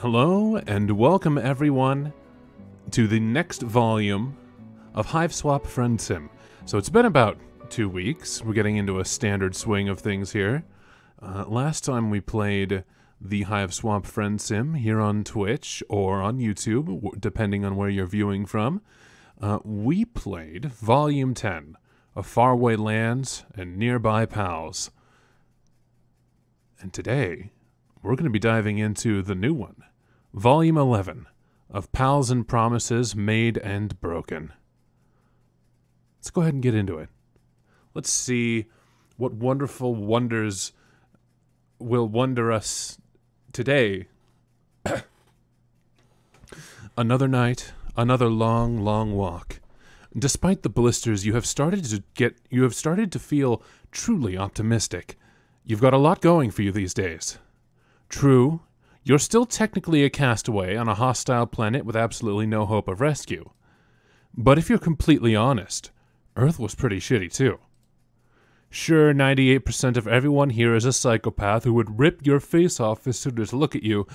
Hello and welcome everyone to the next volume of Hiveswap Friendsim. So it's been about 2 weeks. We're getting into a standard swing of things here. Last time we played the Hiveswap Friendsim here on Twitch or on YouTube, depending on where you're viewing from. We played Volume 10 of Faraway Lands and Nearby Pals. And today, we're going to be diving into the new one, Volume 11 of Pals and Promises Made and Broken. Let's go ahead and get into it. Let's see what wonderful wonders will wonder us today. Another night, another long, long walk. Despite the blisters, you have started to feel truly optimistic. You've got a lot going for you these days. True, you're still technically a castaway on a hostile planet with absolutely no hope of rescue. But if you're completely honest, Earth was pretty shitty too. Sure, 98% of everyone here is a psychopath who would rip your face off as soon as they look at you,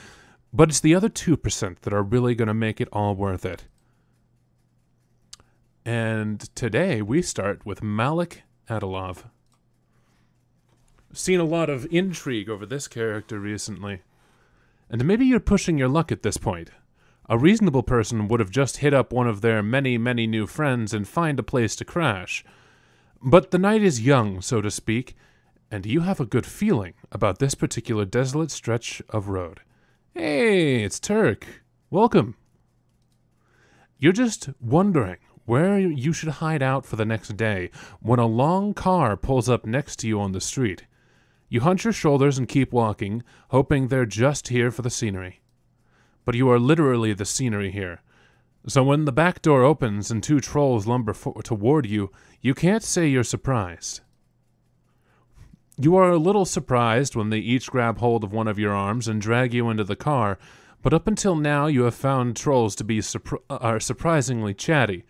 but it's the other 2% that are really going to make it all worth it. And today we start with Malik Adilov. I've seen a lot of intrigue over this character recently. And maybe you're pushing your luck at this point. A reasonable person would have just hit up one of their many, many new friends and find a place to crash. But the night is young, so to speak, and you have a good feeling about this particular desolate stretch of road. Hey, it's Turk. Welcome. You're just wondering where you should hide out for the next day when a long car pulls up next to you on the street. You hunch your shoulders and keep walking, hoping they're just here for the scenery. But you are literally the scenery here. So when the back door opens and 2 trolls lumber toward you, you can't say you're surprised. You are a little surprised when they each grab hold of one of your arms and drag you into the car, but up until now you have found trolls to be surprisingly chatty.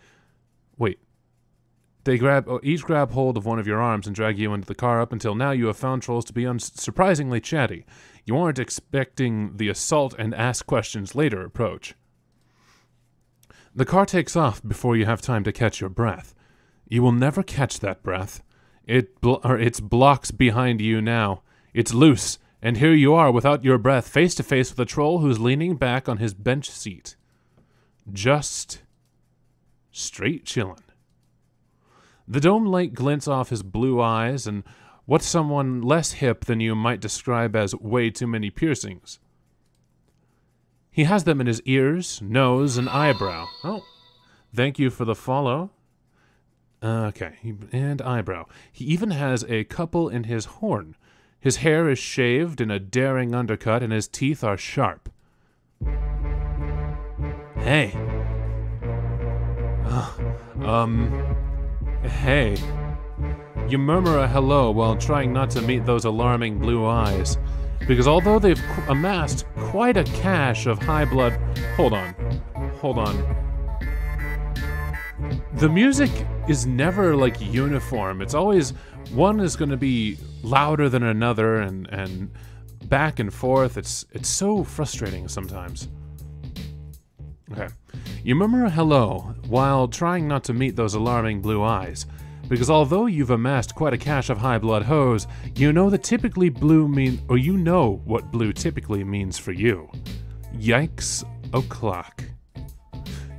Wait. They each grab hold of one of your arms and drag you into the car. Up until now, you have found trolls to be surprisingly chatty. You aren't expecting the assault and ask questions later approach. The car takes off before you have time to catch your breath. You will never catch that breath. It's blocks behind you now. It's loose, and here you are without your breath, face to face with a troll who's leaning back on his bench seat. Just straight chillin'. The dome light glints off his blue eyes, and what someone less hip than you might describe as way too many piercings. He has them in his ears, nose, and eyebrow. Oh, thank you for the follow. Okay, and eyebrow. He even has a couple in his horn. His hair is shaved in a daring undercut, and his teeth are sharp. Hey. Hey. You murmur a hello while trying not to meet those alarming blue eyes, because although they've amassed quite a cache of high blood... Hold on. The music is never, like, uniform. It's always... One is going to be louder than another, and back and forth. It's so frustrating sometimes. Okay. You murmur a hello while trying not to meet those alarming blue eyes, because although you've amassed quite a cache of high blood hoes, you know what blue typically means for you. Yikes o'clock.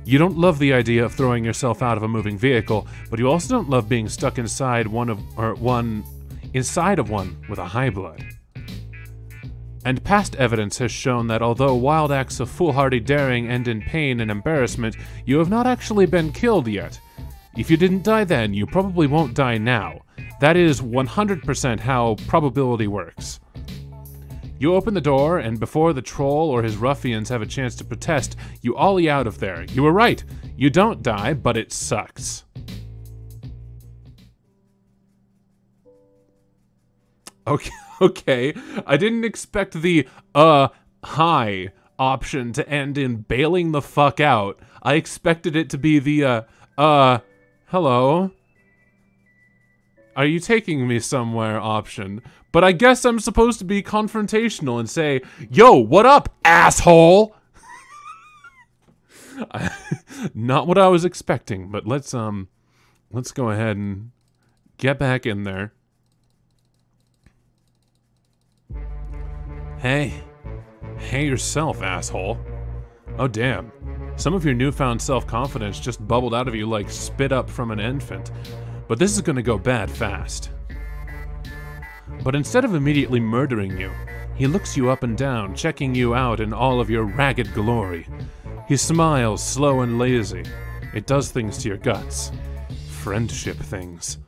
You don't love the idea of throwing yourself out of a moving vehicle, but you also don't love being stuck inside one with a high blood. And past evidence has shown that although wild acts of foolhardy daring end in pain and embarrassment, you have not actually been killed yet. If you didn't die then, you probably won't die now. That is 100% how probability works. You open the door, and before the troll or his ruffians have a chance to protest, you ollie out of there. You were right. You don't die, but it sucks. Okay, I didn't expect the, hi option to end in bailing the fuck out. I expected it to be the, hello. are you taking me somewhere option. But I guess I'm supposed to be confrontational and say, yo, what up, asshole? Not what I was expecting, but let's go ahead and get back in there. Hey yourself, asshole. Oh damn, some of your newfound self-confidence just bubbled out of you like spit up from an infant, but this is gonna go bad fast. But instead of immediately murdering you, he looks you up and down, checking you out in all of your ragged glory. He smiles, slow and lazy. It does things to your guts. Friendship things.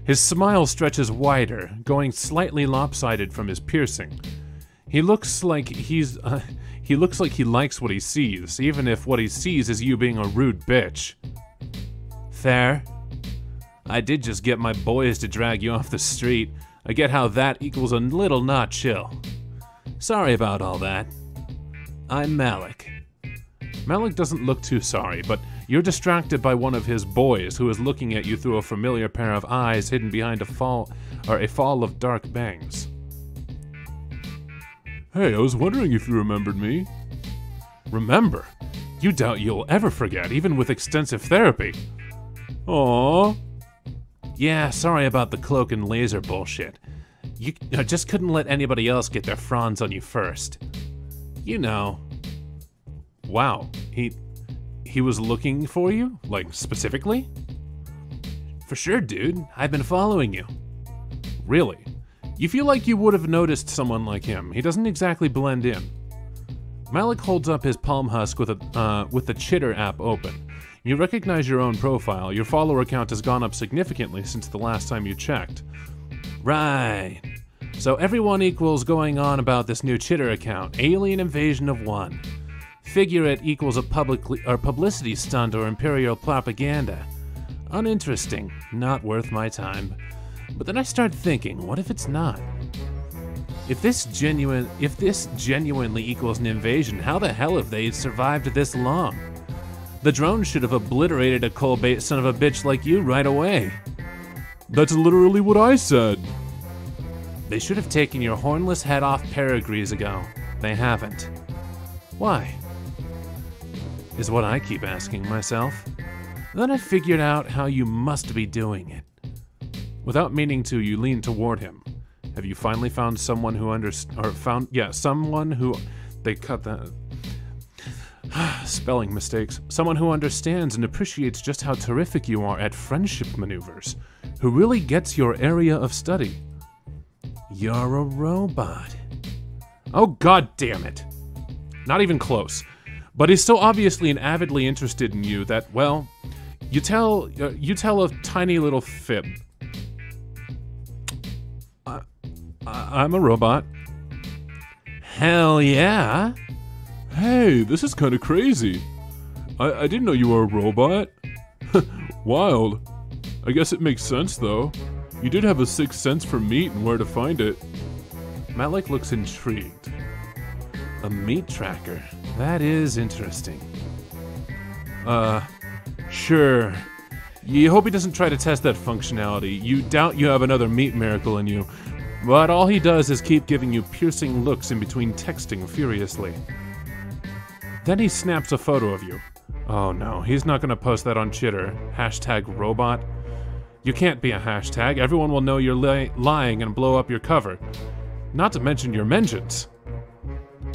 His smile stretches wider, going slightly lopsided from his piercing. He looks like he likes what he sees, even if what he sees is you being a rude bitch. Fair. I did just get my boys to drag you off the street. I get how that equals a little not chill. Sorry about all that. I'm Malik. Malik doesn't look too sorry, but you're distracted by one of his boys who is looking at you through a familiar pair of eyes hidden behind a fall of dark bangs. Hey, I was wondering if you remembered me. Remember? You doubt you'll ever forget, even with extensive therapy. Aww. Yeah, sorry about the cloak and laser bullshit. You just couldn't let anybody else get their fronds on you first. You know. Wow, he was looking for you? Like, specifically? For sure, dude. I've been following you. Really? You feel like you would have noticed someone like him. He doesn't exactly blend in. Malik holds up his palm husk with the Chitter app open. You recognize your own profile. Your follower count has gone up significantly since the last time you checked. Right. So everyone equals going on about this new Chitter account. Alien invasion of one. Figure it equals a publicity stunt or imperial propaganda. Uninteresting. Not worth my time. But then I start thinking, what if it's not? If this genuinely equals an invasion, how the hell have they survived this long? The drone should have obliterated a coal-bait son of a bitch like you right away. That's literally what I said. They should have taken your hornless head off pedigrees ago. They haven't. Why? Is what I keep asking myself. Then I figured out how you must be doing it. Without meaning to, you lean toward him. Have you finally found someone who someone who... They cut that... Spelling mistakes. Someone who understands and appreciates just how terrific you are at friendship maneuvers. Who really gets your area of study. You're a robot. Oh, god damn it. Not even close. But he's so obviously and avidly interested in you that, well, you tell a tiny little fib. I'm a robot. Hell yeah. Hey, this is kind of crazy. I didn't know you were a robot. Wild. I guess it makes sense, though. You did have a sixth sense for meat and where to find it. Malik looks intrigued. A meat tracker. That is interesting. Sure. You hope he doesn't try to test that functionality. You doubt you have another meat miracle in you. But all he does is keep giving you piercing looks in between texting furiously. Then he snaps a photo of you. Oh no, he's not gonna post that on Chitter. #robot. You can't be a hashtag. Everyone will know you're lying and blow up your cover. Not to mention your mentions.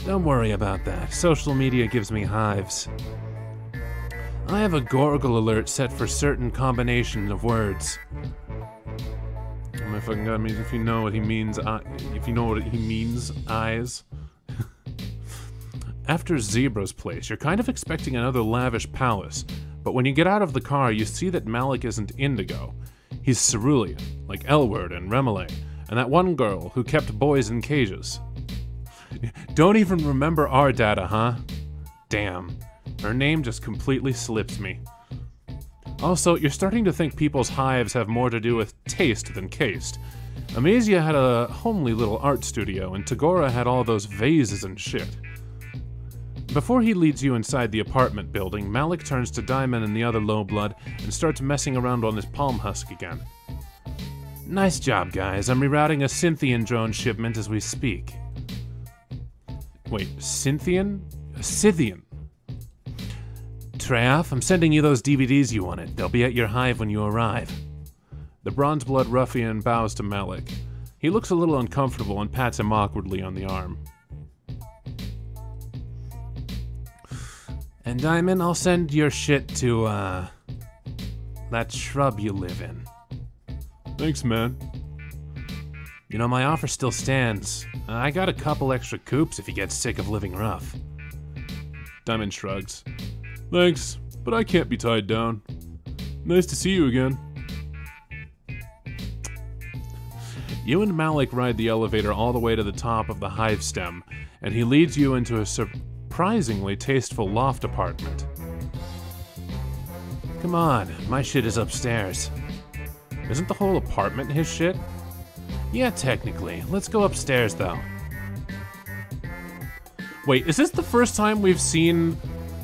Don't worry about that. Social media gives me hives. I have a Gorgle alert set for certain combination of words. If you know what he means, eyes. After Zebra's place, you're kind of expecting another lavish palace, but when you get out of the car, you see that Malik isn't indigo. He's cerulean, like Elward and Remele, and that one girl who kept boys in cages. Don't even remember our data, huh? Damn. Her name just completely slips me. Also, you're starting to think people's hives have more to do with taste than caste. Amazia had a homely little art studio, and Tagora had all those vases and shit. Before he leads you inside the apartment building, Malik turns to Diamond and the other low blood and starts messing around on his palm husk again. Nice job, guys. I'm rerouting a Cynthian drone shipment as we speak. Wait, Cynthian? A Scythian? Treof, I'm sending you those DVDs you wanted. They'll be at your hive when you arrive. The Bronze-Blood ruffian bows to Malik. He looks a little uncomfortable and pats him awkwardly on the arm. And Diamond, I'll send your shit to, that shrub you live in. Thanks, man. You know, my offer still stands. I got a couple extra coops if you get sick of living rough. Diamond shrugs. Thanks, but I can't be tied down. Nice to see you again. You and Malik ride the elevator all the way to the top of the hive stem, and he leads you into a surprisingly tasteful loft apartment. Come on, my shit is upstairs. Isn't the whole apartment his shit? Yeah, technically. Let's go upstairs, though. Wait, is this the first time we've seen...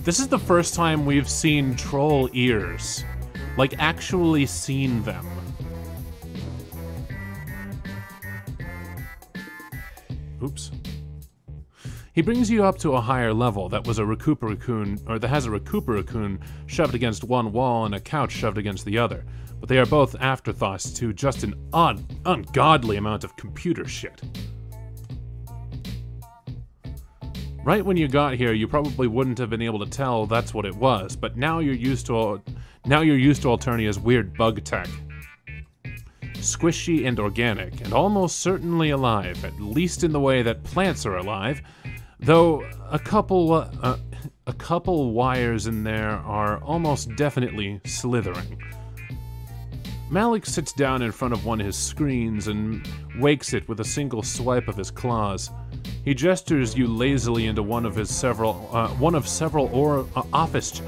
This is the first time we've seen troll ears. Like, actually seen them. Oops. He brings you up to a higher level that has a Recuperacoon shoved against one wall and a couch shoved against the other. But they are both afterthoughts to just an ungodly amount of computer shit. Right when you got here, you probably wouldn't have been able to tell that's what it was, but now you're used to Alternia's weird bug tech. Squishy and organic, and almost certainly alive, at least in the way that plants are alive, though a couple wires in there are almost definitely slithering. Malik sits down in front of one of his screens and wakes it with a single swipe of his claws. He gestures you lazily into one of several office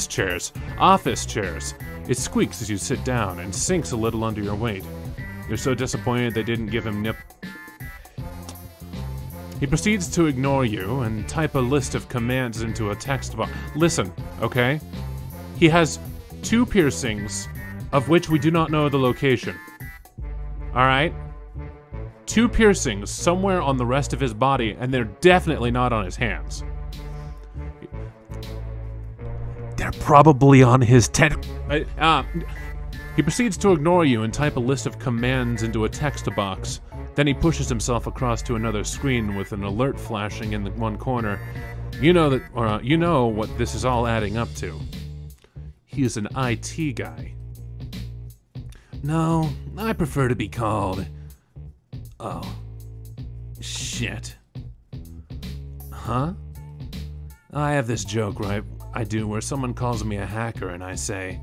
chairs. Office chairs. It squeaks as you sit down and sinks a little under your weight. You're so disappointed they didn't give him nip. He proceeds to ignore you and type a list of commands into a text box. Listen, okay? He has 2 piercings, of which we do not know the location. Alright? 2 piercings somewhere on the rest of his body, and they're definitely not on his hands. They're probably on his He proceeds to ignore you and type a list of commands into a text box. Then he pushes himself across to another screen with an alert flashing in the one corner. You know what this is all adding up to. He is an IT guy. No, I prefer to be called... Oh. Shit. Huh? I have this joke, right? I do, where someone calls me a hacker and I say,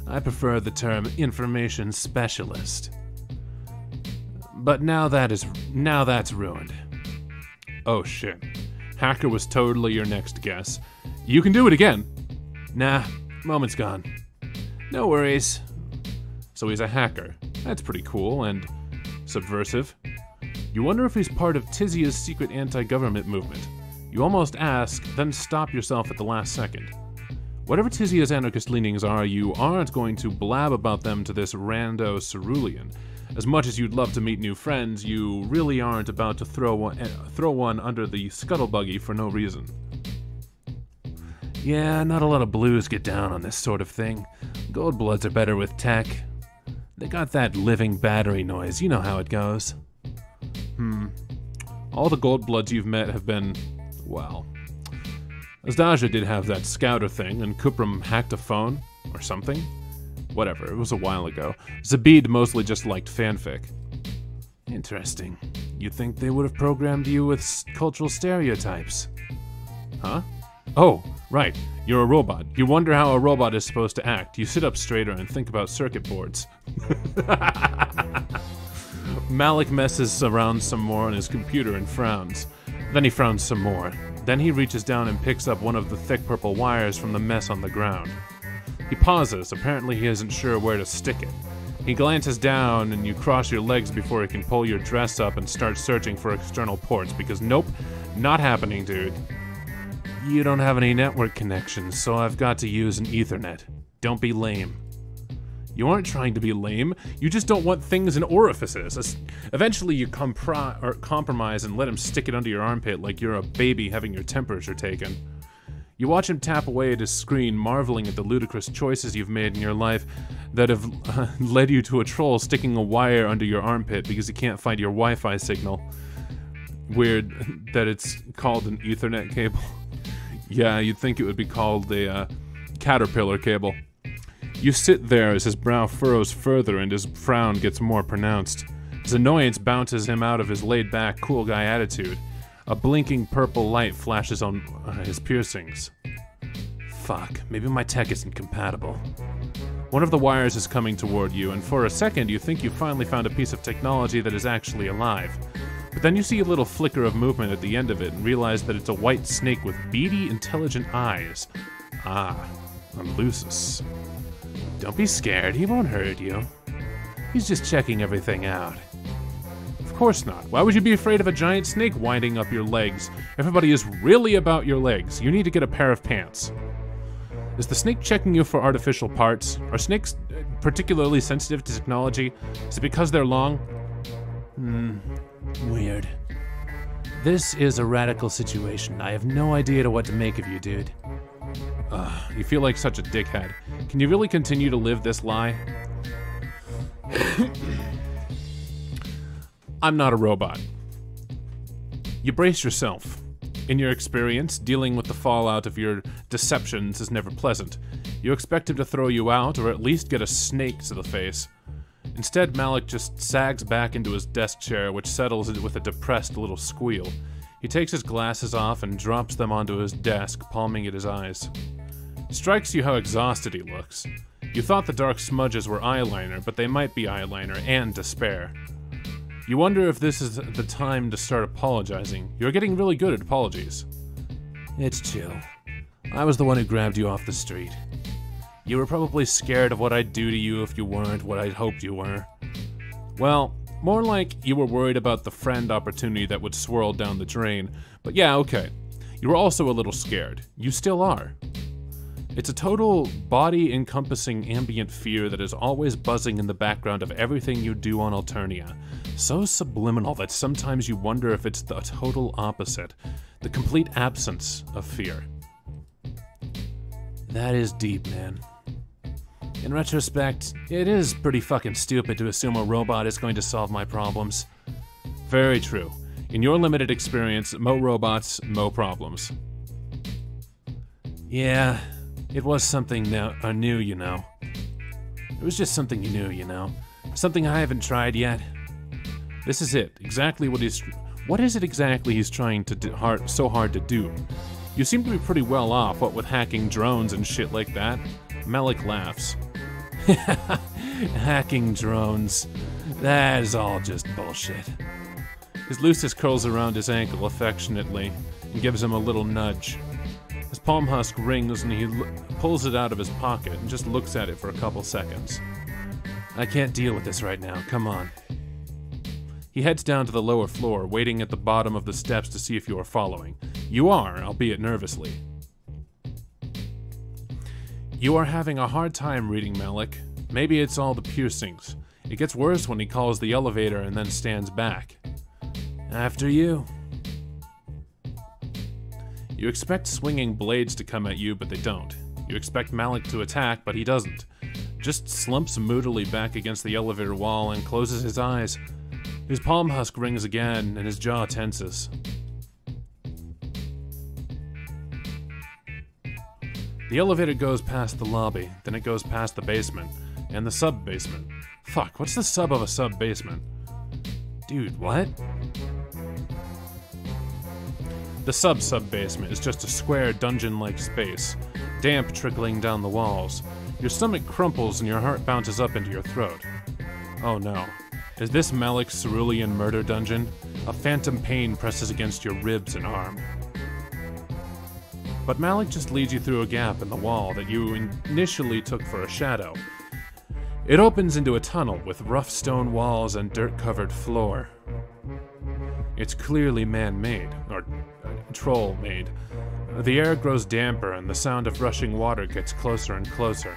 I prefer the term information specialist. But now that's ruined. Oh shit. Hacker was totally your next guess. You can do it again. Nah, moment's gone. No worries. So he's a hacker. That's pretty cool and subversive. You wonder if he's part of Tizia's secret anti-government movement. You almost ask, then stop yourself at the last second. Whatever Tizia's anarchist leanings are, you aren't going to blab about them to this rando cerulean. As much as you'd love to meet new friends, you really aren't about to throw one under the scuttlebuggy for no reason. Yeah, not a lot of blues get down on this sort of thing. Goldbloods are better with tech. They got that living battery noise, you know how it goes. All the Goldbloods you've met have been, well... Asdaja did have that scouter thing, and Kupram hacked a phone, or something. Whatever, it was a while ago. Zabid mostly just liked fanfic. Interesting. You'd think they would have programmed you with cultural stereotypes. Huh? Oh, right. You're a robot. You wonder how a robot is supposed to act. You sit up straighter and think about circuit boards. Malik messes around some more on his computer and frowns. Then he frowns some more. Then he reaches down and picks up one of the thick purple wires from the mess on the ground. He pauses. Apparently he isn't sure where to stick it. He glances down and you cross your legs before he can pull your dress up and start searching for external ports because nope, not happening, dude. You don't have any network connections, so I've got to use an Ethernet. Don't be lame. You aren't trying to be lame, you just don't want things in orifices. Eventually you compromise and let him stick it under your armpit like you're a baby having your temperature taken. You watch him tap away at his screen, marveling at the ludicrous choices you've made in your life that have led you to a troll sticking a wire under your armpit because he can't find your Wi-Fi signal. Weird that it's called an Ethernet cable. Yeah, you'd think it would be called a caterpillar cable. You sit there as his brow furrows further and his frown gets more pronounced. His annoyance bounces him out of his laid-back, cool guy attitude. A blinking purple light flashes on his piercings. Fuck, maybe my tech isn't compatible. One of the wires is coming toward you, and for a second you think you finally found a piece of technology that is actually alive. But then you see a little flicker of movement at the end of it and realize that it's a white snake with beady, intelligent eyes. Ah, a Lucis. Don't be scared, he won't hurt you. He's just checking everything out. Of course not. Why would you be afraid of a giant snake winding up your legs? Everybody is really about your legs. You need to get a pair of pants. Is the snake checking you for artificial parts? Are snakes particularly sensitive to technology? Is it because they're long? Weird. This is a radical situation. I have no idea what to make of you, dude. You feel like such a dickhead. Can you really continue to live this lie? I'm not a robot. You brace yourself. In your experience, dealing with the fallout of your deceptions is never pleasant. You expect him to throw you out, or at least get a snake to the face. Instead, Malik just sags back into his desk chair, which settles with a depressed little squeal. He takes his glasses off and drops them onto his desk, palming at his eyes. It strikes you how exhausted he looks. You thought the dark smudges were eyeliner, but they might be eyeliner and despair. You wonder if this is the time to start apologizing. You're getting really good at apologies. It's chill. I was the one who grabbed you off the street. You were probably scared of what I'd do to you if you weren't what I'd hoped you were. Well, more like you were worried about the friend opportunity that would swirl down the drain. But yeah, okay. You were also a little scared. You still are. It's a total body-encompassing ambient fear that is always buzzing in the background of everything you do on Alternia. So subliminal that sometimes you wonder if it's the total opposite. The complete absence of fear. That is deep, man. In retrospect, it is pretty fucking stupid to assume a robot is going to solve my problems. Very true. In your limited experience, mo robots, mo problems. Yeah, it was something new, you know. It was just something new, you know. Something I haven't tried yet. This is it. Exactly what is it exactly he's trying to do so hard to do? You seem to be pretty well off, what with hacking drones and shit like that. Malik laughs. Hacking drones. That is all just bullshit. His Lucis curls around his ankle affectionately and gives him a little nudge. His palm husk rings and he pulls it out of his pocket and just looks at it for a couple seconds. I can't deal with this right now, come on. He heads down to the lower floor, waiting at the bottom of the steps to see if you are following. You are, albeit nervously. You are having a hard time reading Malik. Maybe it's all the piercings. It gets worse when he calls the elevator and then stands back. After you. You expect swinging blades to come at you, but they don't. You expect Malik to attack, but he doesn't. Just slumps moodily back against the elevator wall and closes his eyes. His palm husk rings again, and his jaw tenses. The elevator goes past the lobby, then it goes past the basement, and the sub-basement. Fuck, what's the sub of a sub-basement? Dude, what? The sub-sub-basement is just a square dungeon-like space, damp trickling down the walls. Your stomach crumples and your heart bounces up into your throat. Oh no. Is this Malik's cerulean murder dungeon? A phantom pain presses against your ribs and arm. But Malik just leads you through a gap in the wall that you initially took for a shadow. It opens into a tunnel with rough stone walls and dirt-covered floor. It's clearly man-made, or troll-made. The air grows damper and the sound of rushing water gets closer and closer.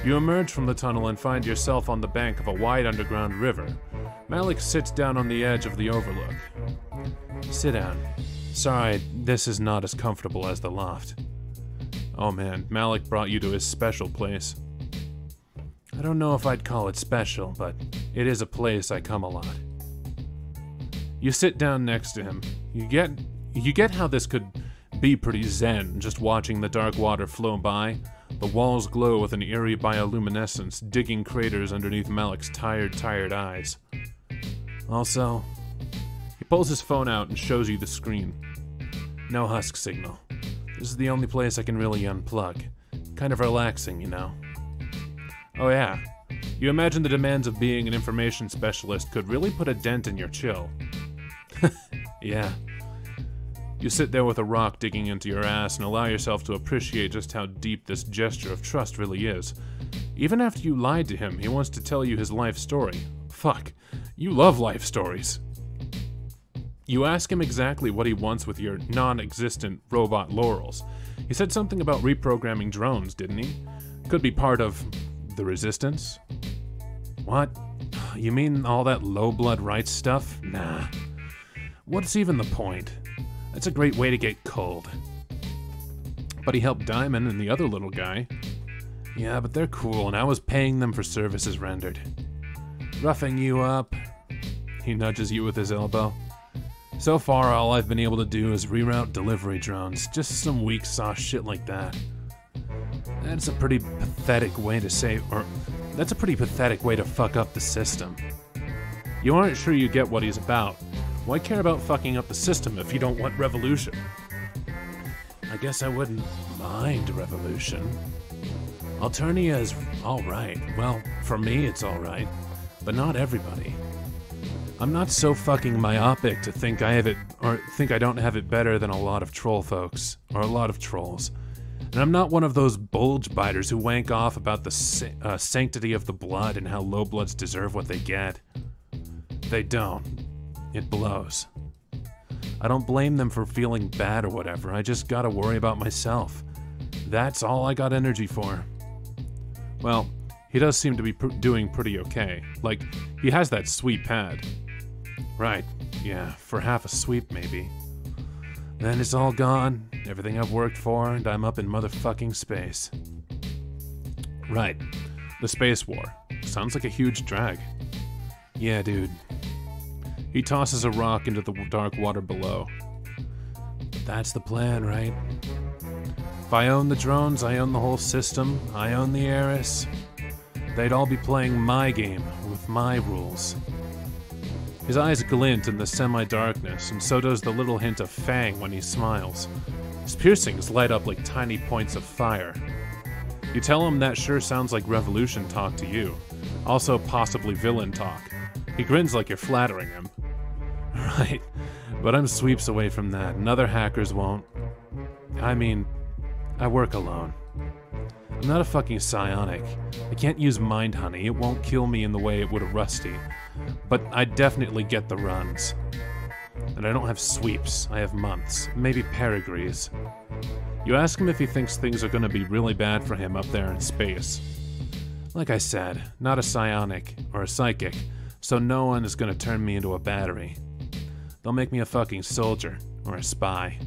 You emerge from the tunnel and find yourself on the bank of a wide underground river. Malik sits down on the edge of the overlook. Sit down. Sorry, this is not as comfortable as the loft. Oh man, Malik brought you to his special place. I don't know if I'd call it special, but it is a place I come a lot. You sit down next to him. You get how this could be pretty zen, just watching the dark water flow by. The walls glow with an eerie bioluminescence, digging craters underneath Malik's tired eyes. Also, he pulls his phone out and shows you the screen. No husk signal. This is the only place I can really unplug. Kind of relaxing, you know. Oh yeah, you imagine the demands of being an information specialist could really put a dent in your chill. Yeah. You sit there with a rock digging into your ass and allow yourself to appreciate just how deep this gesture of trust really is. Even after you lied to him, he wants to tell you his life story. Fuck, you love life stories. You ask him exactly what he wants with your non-existent robot laurels. He said something about reprogramming drones, didn't he? Could be part of the resistance? What? You mean all that low-blood rights stuff? Nah. What's even the point? That's a great way to get cold. But he helped Diamond and the other little guy. Yeah, but they're cool, and I was paying them for services rendered. Roughing you up. He nudges you with his elbow. So far, all I've been able to do is reroute delivery drones. Just some weak sauce shit like that. That's a pretty pathetic way to fuck up the system. You aren't sure you get what he's about. Why care about fucking up the system if you don't want revolution? I guess I wouldn't mind revolution. Alternia is alright. Well, for me it's alright. But not everybody. I'm not so fucking myopic to think I have it, or think I don't have it better than a lot of troll folks, or a lot of trolls. And I'm not one of those bulge biters who wank off about the sanctity of the blood and how low bloods deserve what they get. They don't. It blows. I don't blame them for feeling bad or whatever, I just gotta worry about myself. That's all I got energy for. Well, he does seem to be doing pretty okay. Like, he has that sweet pad. Right, yeah, for half a sweep maybe. Then it's all gone, everything I've worked for, and I'm up in motherfucking space. Right, the space war. Sounds like a huge drag. Yeah, dude. He tosses a rock into the dark water below. That's the plan, right? If I own the drones, I own the whole system, I own the heiress. They'd all be playing my game, with my rules. His eyes glint in the semi-darkness, and so does the little hint of fang when he smiles. His piercings light up like tiny points of fire. You tell him that sure sounds like revolution talk to you. Also possibly villain talk. He grins like you're flattering him. Right, but I'm sweeps away from that, and other hackers won't. I mean, I work alone. I'm not a fucking psionic. I can't use mind honey, it won't kill me in the way it would a Rusty. But I definitely get the runs. And I don't have sweeps, I have months, maybe pedigrees. You ask him if he thinks things are gonna be really bad for him up there in space. Like I said, not a psionic, or a psychic, so no one is gonna turn me into a battery. They'll make me a fucking soldier, or a spy.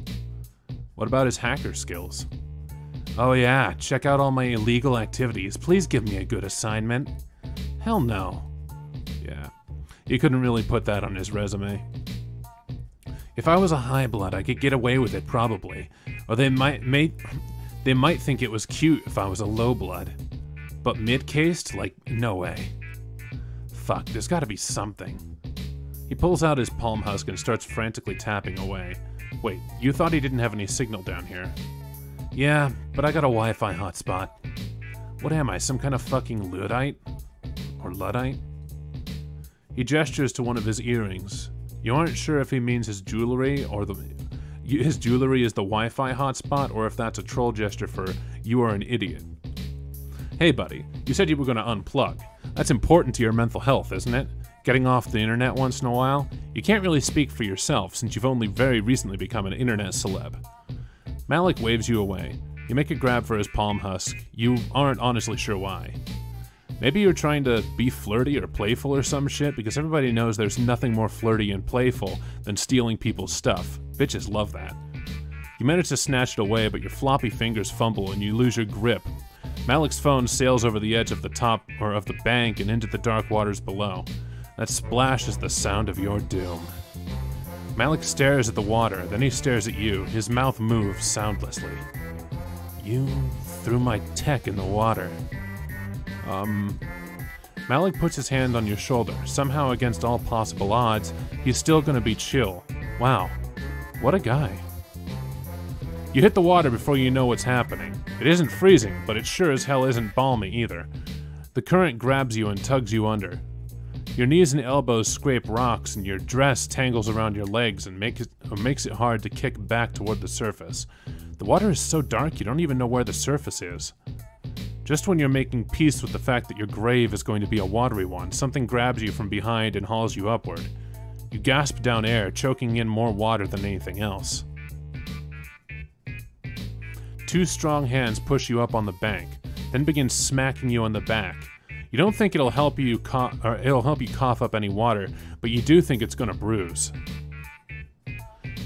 What about his hacker skills? Oh yeah, check out all my illegal activities. Please give me a good assignment. Hell no. Yeah, he couldn't really put that on his resume. If I was a high blood, I could get away with it probably. Or they might think it was cute if I was a low blood. But mid-cased? Like, no way. Fuck, there's gotta be something. He pulls out his palm husk and starts frantically tapping away. Wait, you thought he didn't have any signal down here? Yeah, but I got a Wi-Fi hotspot. What am I, some kind of fucking Luddite? Or Luddite? He gestures to one of his earrings. You aren't sure if he means his jewelry or his jewelry is the Wi-Fi hotspot, or if that's a troll gesture for you are an idiot. Hey buddy, you said you were gonna unplug. That's important to your mental health, isn't it? Getting off the internet once in a while? You can't really speak for yourself since you've only very recently become an internet celeb. Malik waves you away. You make a grab for his palm husk. You aren't honestly sure why. Maybe you're trying to be flirty or playful or some shit, because everybody knows there's nothing more flirty and playful than stealing people's stuff. Bitches love that. You manage to snatch it away, but your floppy fingers fumble and you lose your grip. Malik's phone sails over the edge of the top or of the bank and into the dark waters below. That splash is the sound of your doom. Malik stares at the water, then he stares at you. His mouth moves soundlessly. You threw my tech in the water. Malik puts his hand on your shoulder. Somehow, against all possible odds, he's still gonna be chill. Wow, what a guy. You hit the water before you know what's happening. It isn't freezing, but it sure as hell isn't balmy either. The current grabs you and tugs you under. Your knees and elbows scrape rocks, and your dress tangles around your legs and makes it hard to kick back toward the surface. The water is so dark you don't even know where the surface is. Just when you're making peace with the fact that your grave is going to be a watery one, something grabs you from behind and hauls you upward. You gasp down air, choking in more water than anything else. Two strong hands push you up on the bank, then begin smacking you on the back. You don't think it'll help you cough up any water, but you do think it's gonna bruise.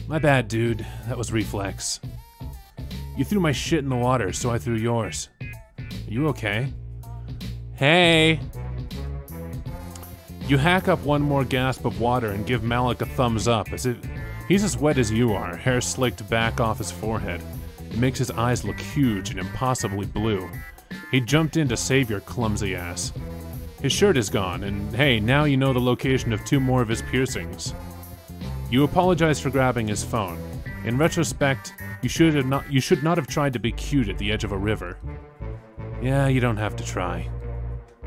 My bad, dude. That was reflex. You threw my shit in the water, so I threw yours. Are you okay? Hey! You hack up one more gasp of water and give Malik a thumbs up, as if he's as wet as you are, hair slicked back off his forehead. It makes his eyes look huge and impossibly blue. He jumped in to save your clumsy ass. His shirt is gone, and hey, now you know the location of two more of his piercings. You apologize for grabbing his phone. In retrospect, you should not have tried to be cute at the edge of a river. Yeah, you don't have to try.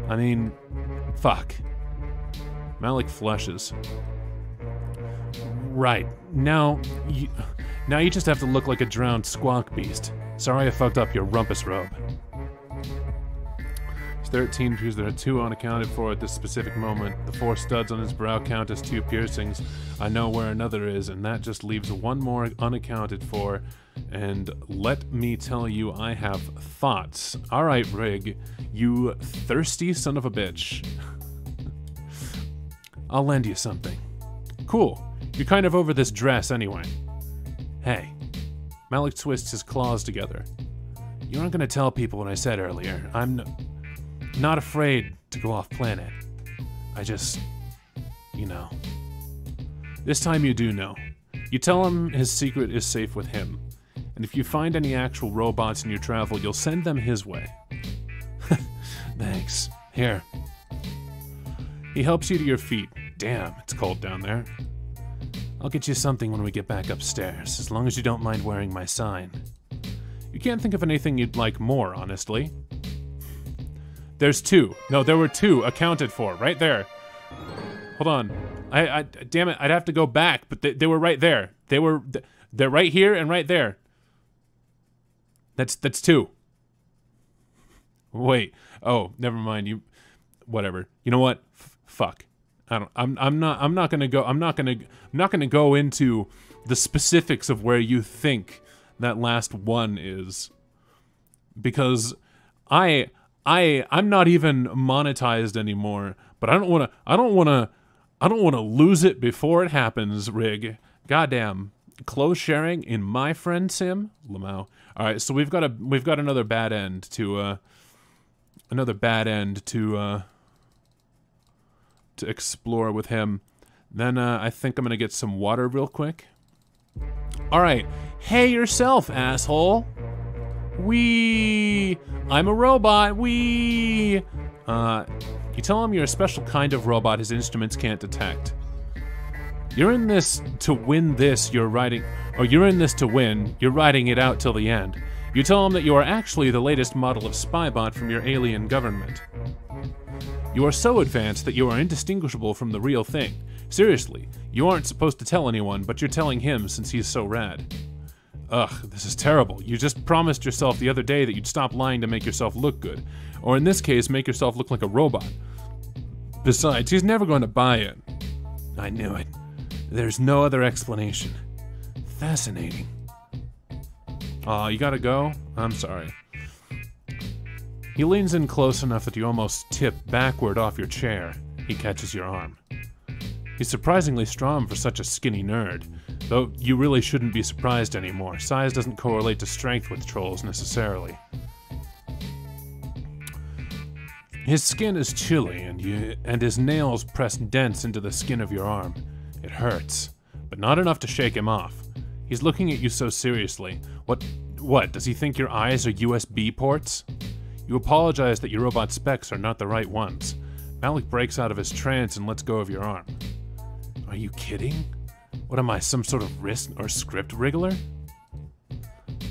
I mean, fuck. Malik flushes. Right, now you just have to look like a drowned squawk beast. Sorry I fucked up your rumpus robe. He's 13 because there are 2 unaccounted for at this specific moment. The 4 studs on his brow count as 2 piercings. I know where another is, and that just leaves 1 more unaccounted for. And let me tell you, I have thoughts. Alright, Rig, you thirsty son of a bitch. I'll lend you something. Cool. You're kind of over this dress anyway. Hey. Malik twists his claws together. You aren't gonna tell people what I said earlier. I'm not afraid to go off planet. I just, you know. This time you do know. You tell him his secret is safe with him. And if you find any actual robots in your travel, you'll send them his way. Thanks. Here. He helps you to your feet. Damn, it's cold down there. I'll get you something when we get back upstairs, as long as you don't mind wearing my sign. You can't think of anything you'd like more, honestly. There's 2. No, there were 2 accounted for, right there. Hold on. Damn it, I'd have to go back, but they were right there. They're right here and right there. That's 2. Wait. Oh, never mind. Whatever. You know what? Fuck. I'm not gonna go into the specifics of where you think that last 1 is, because I'm not even monetized anymore. But I don't wanna lose it before it happens, Rig. Goddamn. Close sharing in my friend Sim, Lamau. All right, so we've got another bad end to explore with him. Then I think I'm gonna get some water real quick. All right, hey yourself, asshole. I'm a robot. You tell him you're a special kind of robot his instruments can't detect. You're in this to win this, you're in this to win, you're riding it out till the end. You tell him that you are actually the latest model of spybot from your alien government. You are so advanced that you are indistinguishable from the real thing. Seriously, you aren't supposed to tell anyone, but you're telling him since he's so rad. Ugh, this is terrible. You just promised yourself the other day that you'd stop lying to make yourself look good. Or in this case, make yourself look like a robot. Besides, he's never going to buy it. I knew it. There's no other explanation. Fascinating. Aw, you gotta go? I'm sorry. He leans in close enough that you almost tip backward off your chair. He catches your arm. He's surprisingly strong for such a skinny nerd, though you really shouldn't be surprised anymore. Size doesn't correlate to strength with trolls necessarily. His skin is chilly, and his nails press dense into the skin of your arm. It hurts, but not enough to shake him off. He's looking at you so seriously. What, does he think your eyes are USB ports? You apologize that your robot specs are not the right ones. Malik breaks out of his trance and lets go of your arm. Are you kidding? What am I, some sort of wrist or script wriggler?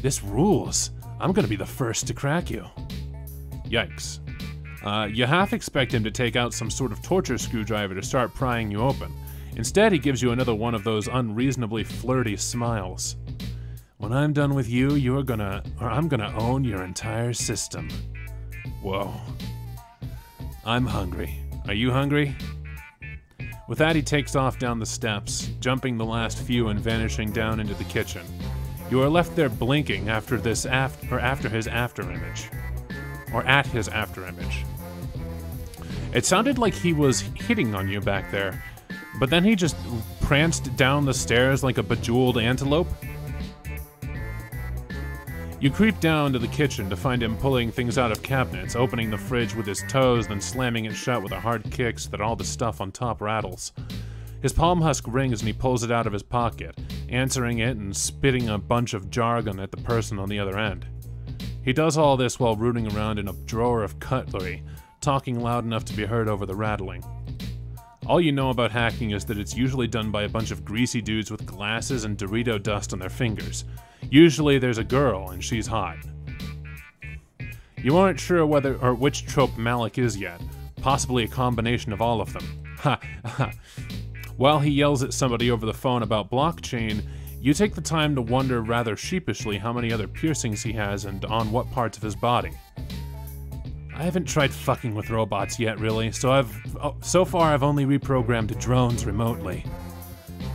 This rules. I'm gonna be the first to crack you. Yikes. You half expect him to take out some sort of torture screwdriver to start prying you open. Instead, he gives you another one of those unreasonably flirty smiles. When I'm done with you, I'm gonna own your entire system. Whoa. I'm hungry. Are you hungry? With that, he takes off down the steps, jumping the last few and vanishing down into the kitchen. You are left there blinking after his afterimage. Or at his afterimage. It sounded like he was hitting on you back there, but then he just pranced down the stairs like a bejeweled antelope. You creep down to the kitchen to find him pulling things out of cabinets, opening the fridge with his toes, then slamming it shut with a hard kick so that all the stuff on top rattles. His palm husk rings and he pulls it out of his pocket, answering it and spitting a bunch of jargon at the person on the other end. He does all this while rooting around in a drawer of cutlery, talking loud enough to be heard over the rattling. All you know about hacking is that it's usually done by a bunch of greasy dudes with glasses and Dorito dust on their fingers. Usually there's a girl, and she's hot. You aren't sure whether or which trope Malik is yet. Possibly a combination of all of them. Ha ha. While he yells at somebody over the phone about blockchain, you take the time to wonder rather sheepishly how many other piercings he has and on what parts of his body. I haven't tried fucking with robots yet, really, so far I've only reprogrammed drones remotely.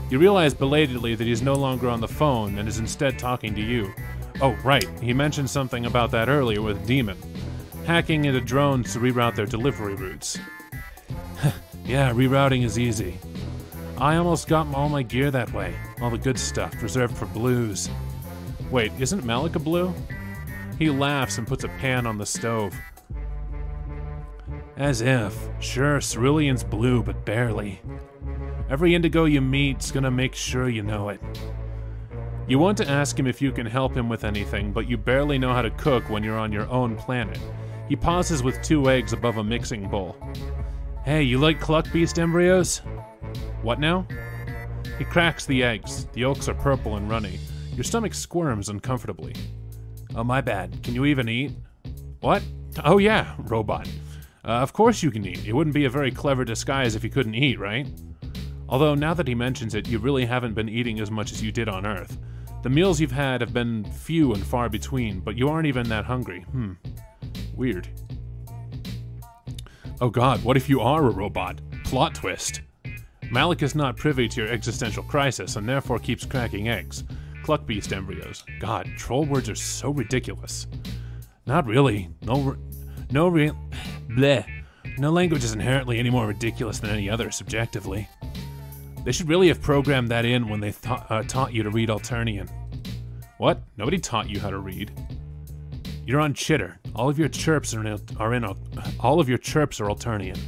You realize belatedly that he's no longer on the phone and is instead talking to you. Oh, right, he mentioned something about that earlier with Demon. Hacking into drones to reroute their delivery routes. Yeah, rerouting is easy. I almost got all my gear that way. All the good stuff, reserved for blues. Wait, isn't Malik a blue? He laughs and puts a pan on the stove. As if. Sure, Cerulean's blue, but barely. Every indigo you meet's gonna make sure you know it. You want to ask him if you can help him with anything, but you barely know how to cook when you're on your own planet. He pauses with 2 eggs above a mixing bowl. Hey, you like cluck beast embryos? What now? He cracks the eggs. The yolks are purple and runny. Your stomach squirms uncomfortably. Oh, my bad. Can you even eat? What? Oh yeah, robot. Of course you can eat. It wouldn't be a very clever disguise if you couldn't eat, right? Although, now that he mentions it, you really haven't been eating as much as you did on Earth. The meals you've had have been few and far between, but you aren't even that hungry. Weird. Oh god, what if you are a robot? Plot twist. Malik is not privy to your existential crisis, and therefore keeps cracking eggs. Cluck beast embryos. God, troll words are so ridiculous. Not really. No language is inherently any more ridiculous than any other, subjectively. They should really have programmed that in when they taught you to read Alternian. What? Nobody taught you how to read. You're on Chitter. All of your chirps are Alternian.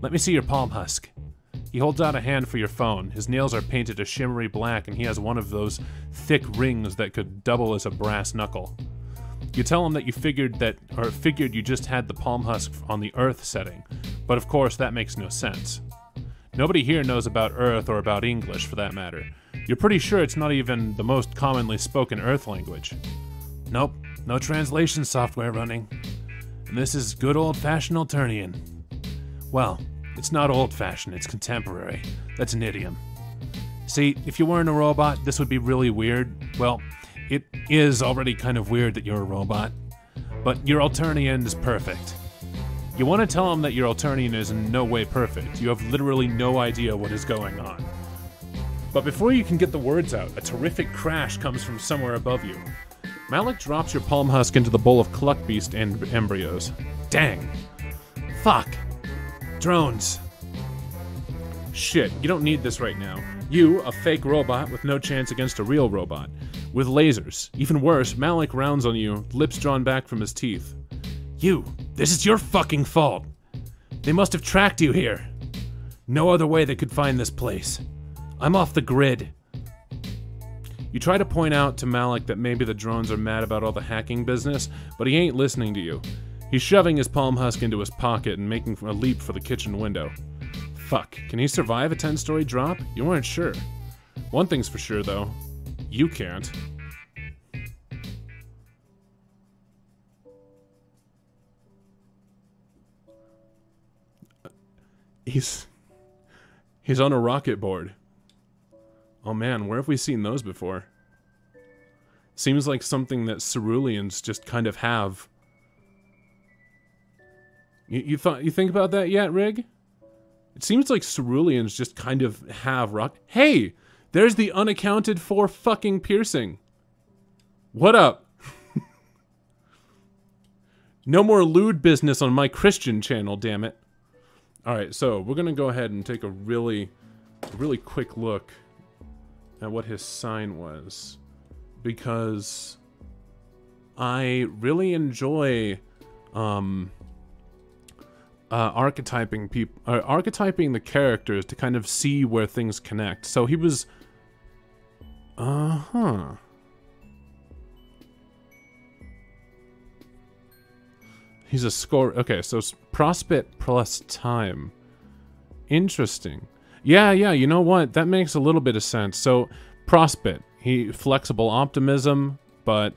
Let me see your palm husk. He holds out a hand for your phone. His nails are painted a shimmery black, and he has one of those thick rings that could double as a brass knuckle. You tell him that you figured you just had the palm husk on the Earth setting, but of course that makes no sense. Nobody here knows about Earth or about English, for that matter. You're pretty sure it's not even the most commonly spoken Earth language. Nope, no translation software running. And this is good old-fashioned Alternian. Well, it's not old-fashioned, it's contemporary. That's an idiom. See, if you weren't a robot, this would be really weird. Well, it is already kind of weird that you're a robot. But your Alternian is perfect. You want to tell him that your Alternian is in no way perfect. You have literally no idea what is going on. But before you can get the words out, a terrific crash comes from somewhere above you. Malik drops your palm husk into the bowl of cluck beast and embryos. Dang. Fuck. Drones. Shit, you don't need this right now. You, a fake robot with no chance against a real robot. With lasers. Even worse, Malik rounds on you, lips drawn back from his teeth. You, this is your fucking fault. They must have tracked you here. No other way they could find this place. I'm off the grid. You try to point out to Malik that maybe the drones are mad about all the hacking business, but he ain't listening to you. He's shoving his palm husk into his pocket and making a leap for the kitchen window. Fuck, can he survive a 10-story drop? You weren't sure. One thing's for sure, though. You can't. He's on a rocket board. Oh man, where have we seen those before? Seems like something that ceruleans just kind of have. You think about that yet, Rig? It seems like ceruleans just kind of have rock. Hey, there's the unaccounted for fucking piercing. What up? No more lewd business on my Christian channel, damn it. All right, so we're gonna go ahead and take a really quick look at what his sign was, because I really enjoy archetyping the characters to kind of see where things connect. So he was he's a score. Okay, so prospect plus time. Interesting. Yeah, you know what? That makes a little bit of sense. So, Prospect, he flexible optimism, but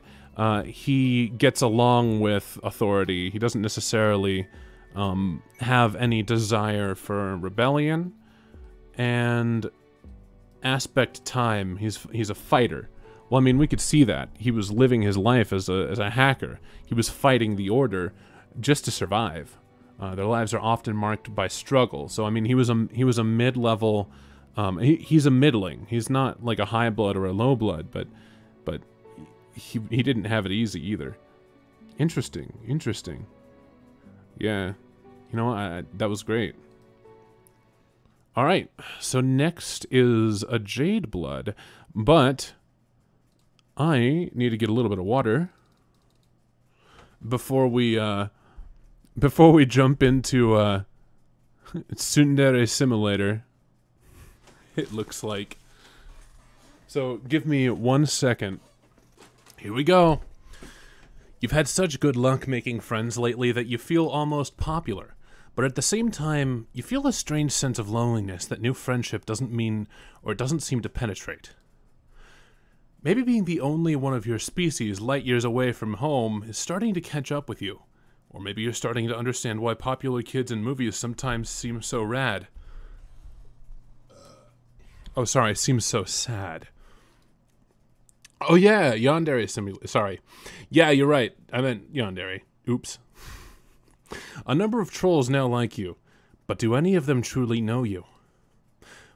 he gets along with authority. He doesn't necessarily have any desire for rebellion. And aspect time, he's a fighter. Well, I mean, we could see that. He was living his life as a hacker. He was fighting the order just to survive. Their lives are often marked by struggle. So I mean, he was a mid-level. He's a middling. He's not like a high blood or a low blood, but he didn't have it easy either. Interesting. Yeah, you know, that was great. All right, so next is a jade blood, but I need to get a little bit of water before we jump into Tsundere Simulator, it looks like. So give me 1 second. Here we go. You've had such good luck making friends lately that you feel almost popular. But at the same time, you feel a strange sense of loneliness that new friendship doesn't seem to penetrate. Maybe being the only one of your species light years away from home is starting to catch up with you. Or maybe you're starting to understand why popular kids in movies sometimes seem so rad. Seems so sad. Oh yeah, Yandere Simulator. Sorry. Yeah, you're right. I meant Yandere. Oops. A number of trolls now like you, but do any of them truly know you?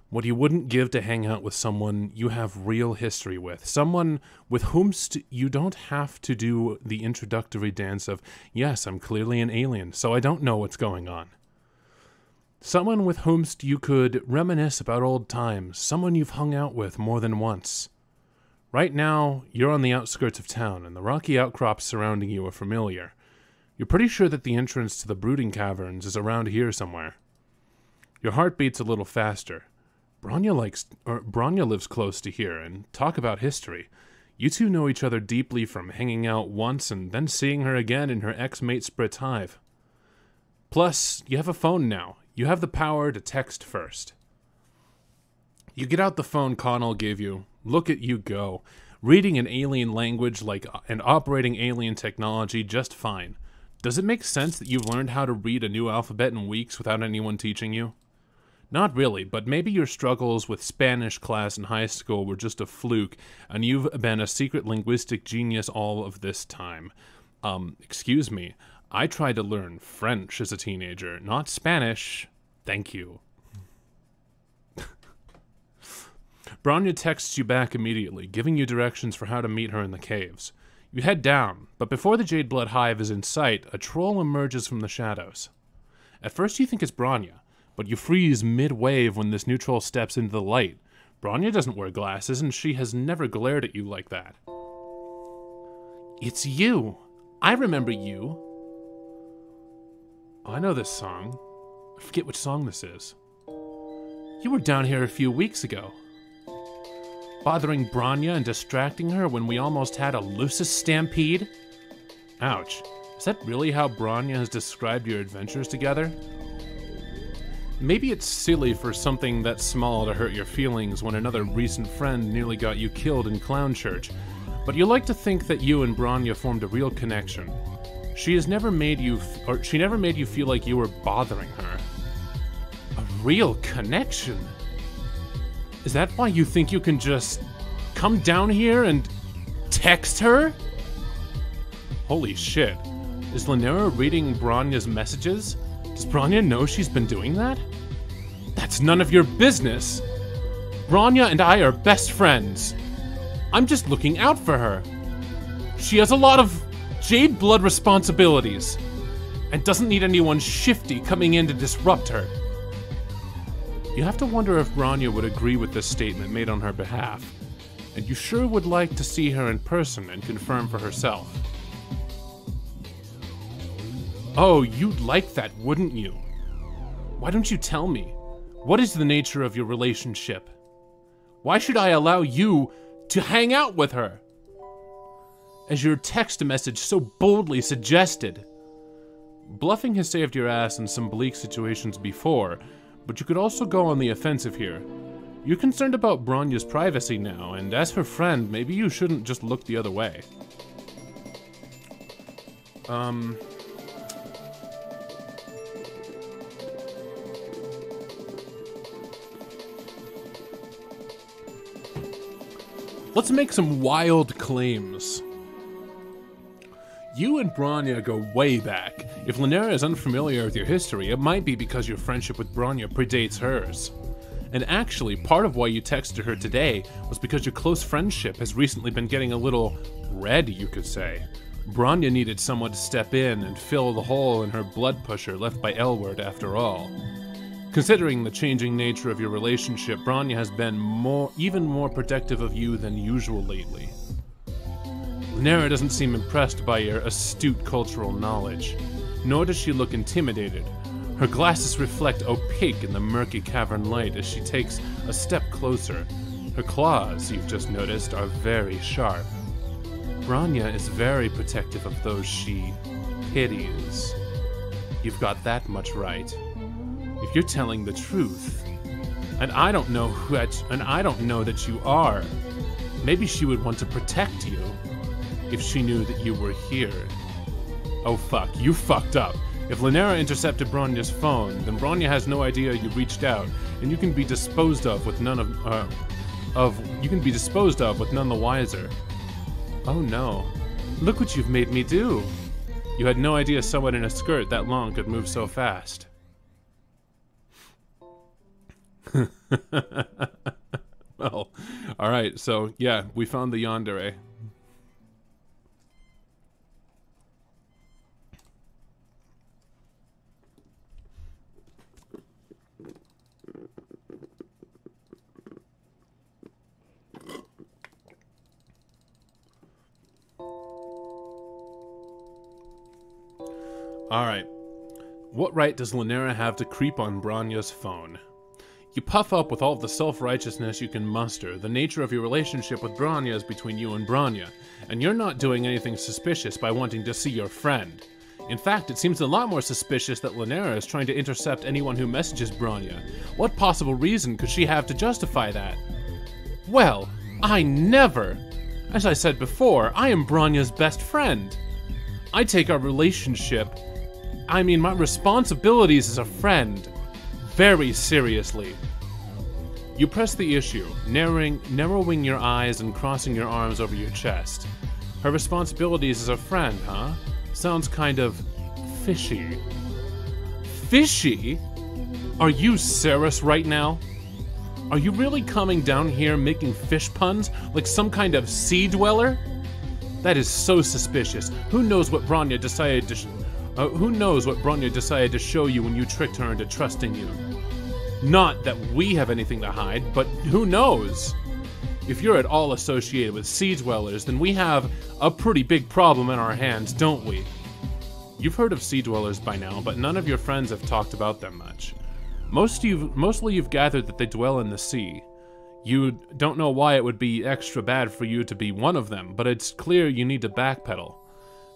What you wouldn't give to hang out with someone you have real history with. Someone with whomst you don't have to do the introductory dance of, yes, I'm clearly an alien, so I don't know what's going on. Someone with whomst you could reminisce about old times. Someone you've hung out with more than once. Right now, you're on the outskirts of town, and the rocky outcrops surrounding you are familiar. You're pretty sure that the entrance to the brooding caverns is around here somewhere. Your heart beats a little faster. Branya lives close to here, and talk about history. You two know each other deeply from hanging out once and then seeing her again in her ex-mate Sprit's hive. Plus, you have a phone now. You have the power to text first. You get out the phone Connell gave you. Look at you go. Reading an alien language and operating alien technology just fine. Does it make sense that you've learned how to read a new alphabet in weeks without anyone teaching you? Not really, but maybe your struggles with Spanish class in high school were just a fluke, and you've been a secret linguistic genius all of this time. Excuse me, I tried to learn French as a teenager, not Spanish. Thank you. Branya texts you back immediately, giving you directions for how to meet her in the caves. You head down, but before the Jade Blood Hive is in sight, a troll emerges from the shadows. At first you think it's Bronya, but you freeze mid-wave when this new troll steps into the light. Bronya doesn't wear glasses, and she has never glared at you like that. It's you! I remember you! Oh, I know this song. I forget which song this is. You were down here a few weeks ago, bothering Bronya and distracting her when we almost had a Lucis stampede? Ouch. Is that really how Bronya has described your adventures together? Maybe it's silly for something that small to hurt your feelings when another recent friend nearly got you killed in Clown Church, but you like to think that you and Bronya formed a real connection. She never made you feel like you were bothering her. A real connection? Is that why you think you can just come down here and text her? Holy shit. Is Lanera reading Bronya's messages? Does Bronya know she's been doing that? That's none of your business. Bronya and I are best friends. I'm just looking out for her. She has a lot of Jade Blood responsibilities and doesn't need anyone shifty coming in to disrupt her. You have to wonder if Bronya would agree with this statement made on her behalf, and you sure would like to see her in person and confirm for herself. Oh, you'd like that, wouldn't you? Why don't you tell me? What is the nature of your relationship? Why should I allow you to hang out with her? As your text message so boldly suggested. Bluffing has saved your ass in some bleak situations before, but you could also go on the offensive here. You're concerned about Bronya's privacy now, and as her friend, maybe you shouldn't just look the other way. Let's make some wild claims. You and Bronya go way back. If Lanera is unfamiliar with your history, it might be because your friendship with Bronya predates hers. And actually, part of why you texted her today was because your close friendship has recently been getting a little red, you could say. Bronya needed someone to step in and fill the hole in her blood pusher left by Elward after all. Considering the changing nature of your relationship, Bronya has been even more protective of you than usual lately. Lanera doesn't seem impressed by your astute cultural knowledge, nor does she look intimidated. Her glasses reflect opaque in the murky cavern light as she takes a step closer. Her claws, you've just noticed, are very sharp. Bronya is very protective of those she pities. You've got that much right. If you're telling the truth, and I don't know that you are, maybe she would want to protect you if she knew that you were here. Oh fuck, you fucked up. If Lanera intercepted Bronya's phone, then Bronya has no idea you reached out, and you can be disposed of with none the wiser. Oh no. Look what you've made me do. You had no idea someone in a skirt that long could move so fast. Well, alright, so yeah, we found the yandere. Alright, what right does Lanera have to creep on Bronya's phone? You puff up with all of the self-righteousness you can muster. The nature of your relationship with Bronya is between you and Bronya, and you're not doing anything suspicious by wanting to see your friend. In fact, it seems a lot more suspicious that Lanera is trying to intercept anyone who messages Bronya. What possible reason could she have to justify that? Well, I never! As I said before, I am Bronya's best friend. I take our relationship, my responsibilities as a friend, very seriously. You press the issue, narrowing your eyes and crossing your arms over your chest. Her responsibilities as a friend, huh? Sounds kind of fishy. Fishy? Are you serious right now? Are you really coming down here making fish puns like some kind of sea dweller? That is so suspicious. Who knows what Bronya decided to show you when you tricked her into trusting you? Not that we have anything to hide, but who knows? If you're at all associated with Sea Dwellers, then we have a pretty big problem in our hands, don't we? You've heard of Sea Dwellers by now, but none of your friends have talked about them much. Mostly you've gathered that they dwell in the sea. You don't know why it would be extra bad for you to be one of them, but it's clear you need to backpedal.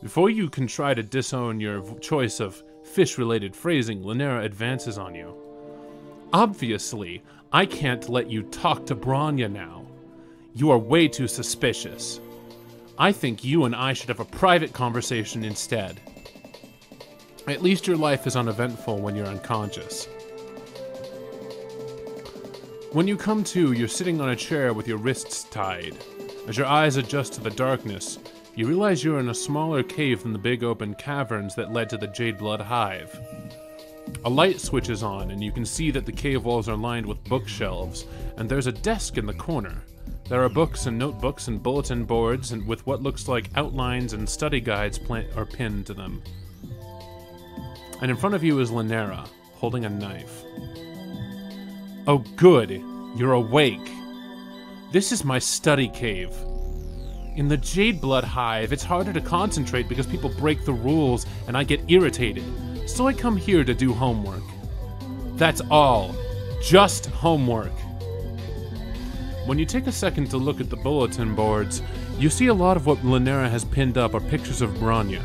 Before you can try to disown your choice of fish-related phrasing, Lanera advances on you. Obviously, I can't let you talk to Bronya now. You are way too suspicious. I think you and I should have a private conversation instead. At least your life is uneventful when you're unconscious. When you come to, you're sitting on a chair with your wrists tied. As your eyes adjust to the darkness, you realize you're in a smaller cave than the big open caverns that led to the Jade Blood Hive. A light switches on, and you can see that the cave walls are lined with bookshelves, and there's a desk in the corner. There are books and notebooks and bulletin boards, and with what looks like outlines and study guides are pinned to them. And in front of you is Lanera, holding a knife. Oh good, you're awake. This is my study cave. In the Jade Blood Hive, it's harder to concentrate because people break the rules and I get irritated, so I come here to do homework. That's all. Just homework. When you take a second to look at the bulletin boards, you see a lot of what Lanera has pinned up are pictures of Bronya.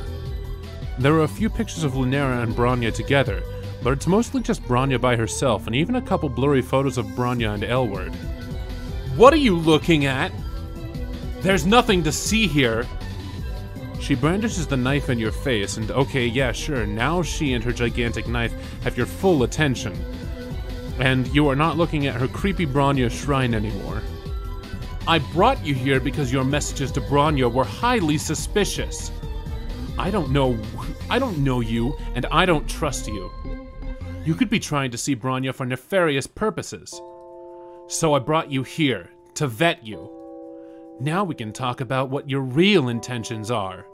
There are a few pictures of Lanera and Bronya together, but it's mostly just Bronya by herself, and even a couple blurry photos of Bronya and Elward. What are you looking at? There's nothing to see here. She brandishes the knife in your face, and okay, yeah, sure, now she and her gigantic knife have your full attention. And you are not looking at her creepy Bronya shrine anymore. I brought you here because your messages to Bronya were highly suspicious. I don't know you, and I don't trust you. You could be trying to see Bronya for nefarious purposes. So I brought you here, to vet you. Now we can talk about what your real intentions are.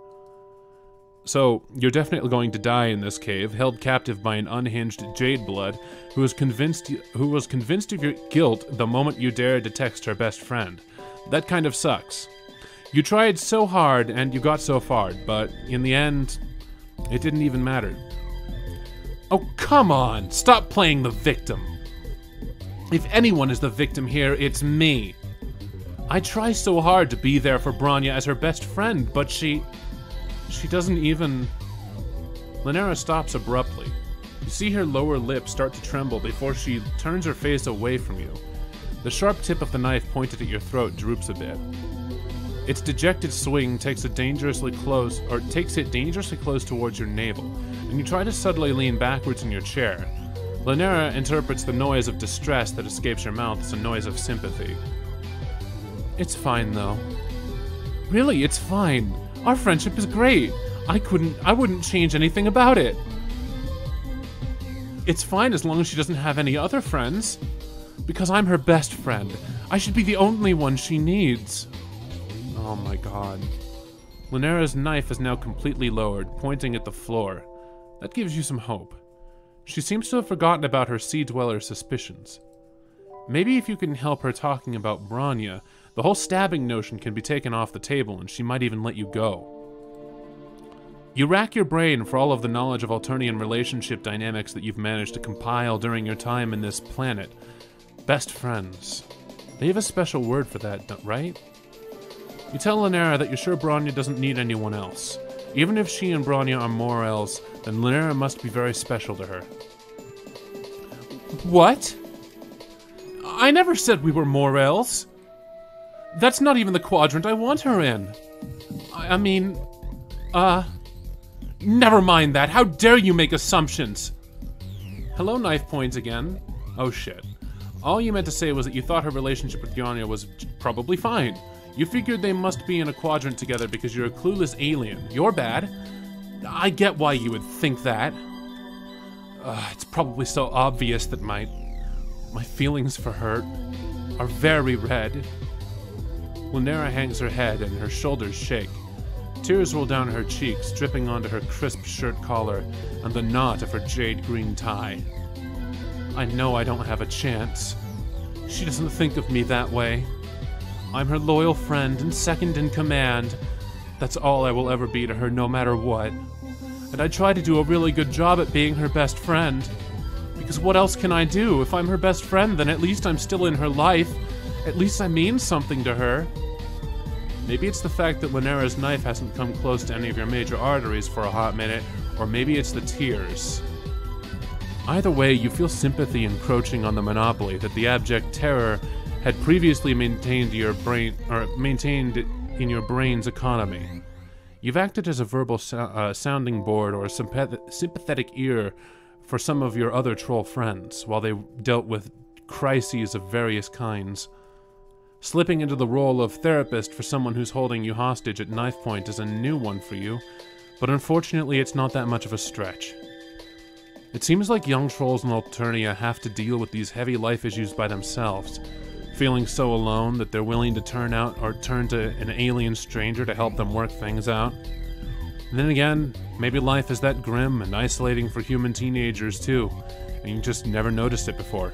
So, you're definitely going to die in this cave, held captive by an unhinged Jade Blood who was convinced of your guilt the moment you dared to text her best friend. That kind of sucks. You tried so hard and you got so far, but in the end, it didn't even matter. Oh, come on! Stop playing the victim! If anyone is the victim here, it's me. I try so hard to be there for Bronya as her best friend, but she doesn't even... Lanera stops abruptly. You see her lower lip start to tremble before she turns her face away from you. The sharp tip of the knife pointed at your throat droops a bit. Its dejected swing takes it dangerously close towards your navel, and you try to subtly lean backwards in your chair. Lanera interprets the noise of distress that escapes your mouth as a noise of sympathy. It's fine, though. Really, it's fine. Our friendship is great. I wouldn't change anything about it. It's fine as long as she doesn't have any other friends. Because I'm her best friend. I should be the only one she needs. Oh my god. Lanera's knife is now completely lowered, pointing at the floor. That gives you some hope. She seems to have forgotten about her Sea Dweller suspicions. Maybe if you can help her talking about Bronya, the whole stabbing notion can be taken off the table and she might even let you go. You rack your brain for all of the knowledge of Alternian relationship dynamics that you've managed to compile during your time in this planet. Best friends. They have a special word for that, right? You tell Lanera that you're sure Bronya doesn't need anyone else. Even if she and Bronya are Morels, then Lanera must be very special to her. What? I never said we were Morels. That's not even the quadrant I want her in. I mean, never mind that. How dare you make assumptions? Hello, knife points again. Oh shit. All you meant to say was that you thought her relationship with Bronya was probably fine. You figured they must be in a quadrant together because you're a clueless alien. You're bad. I get why you would think that. It's probably so obvious that my feelings for her are very red. Lanera hangs her head and her shoulders shake. Tears roll down her cheeks, dripping onto her crisp shirt collar and the knot of her jade green tie. I know I don't have a chance. She doesn't think of me that way. I'm her loyal friend and second in command. That's all I will ever be to her, no matter what. And I try to do a really good job at being her best friend. Because what else can I do? If I'm her best friend, then at least I'm still in her life. At least I mean something to her. Maybe it's the fact that Linnera's knife hasn't come close to any of your major arteries for a hot minute, or maybe it's the tears. Either way, you feel sympathy encroaching on the monopoly that the abject terror had previously maintained in your brain's economy. You've acted as a verbal sounding board or a sympathetic ear for some of your other troll friends while they dealt with crises of various kinds. Slipping into the role of therapist for someone who's holding you hostage at knife point is a new one for you, but unfortunately it's not that much of a stretch. It seems like young trolls in Alternia have to deal with these heavy life issues by themselves, feeling so alone that they're willing to turn to an alien stranger to help them work things out. And then again, maybe life is that grim and isolating for human teenagers too, and you just never noticed it before.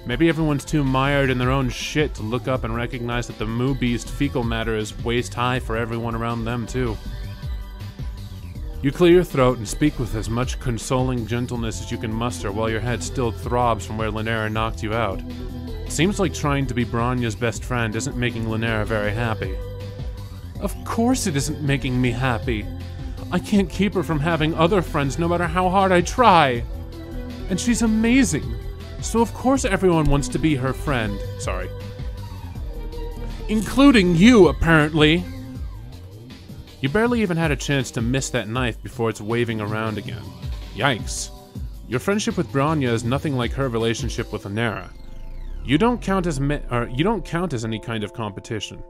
Maybe everyone's too mired in their own shit to look up and recognize that the moo beast fecal matter is waist high for everyone around them too. You clear your throat and speak with as much consoling gentleness as you can muster while your head still throbs from where Linnera knocked you out. It seems like trying to be Bronya's best friend isn't making Linnera very happy. Of course it isn't making me happy. I can't keep her from having other friends no matter how hard I try. And she's amazing. So of course everyone wants to be her friend. Sorry. Including you, apparently. You barely even had a chance to miss that knife before it's waving around again. Yikes. Your friendship with Bronya is nothing like her relationship with Linnera. You don't count as any kind of competition.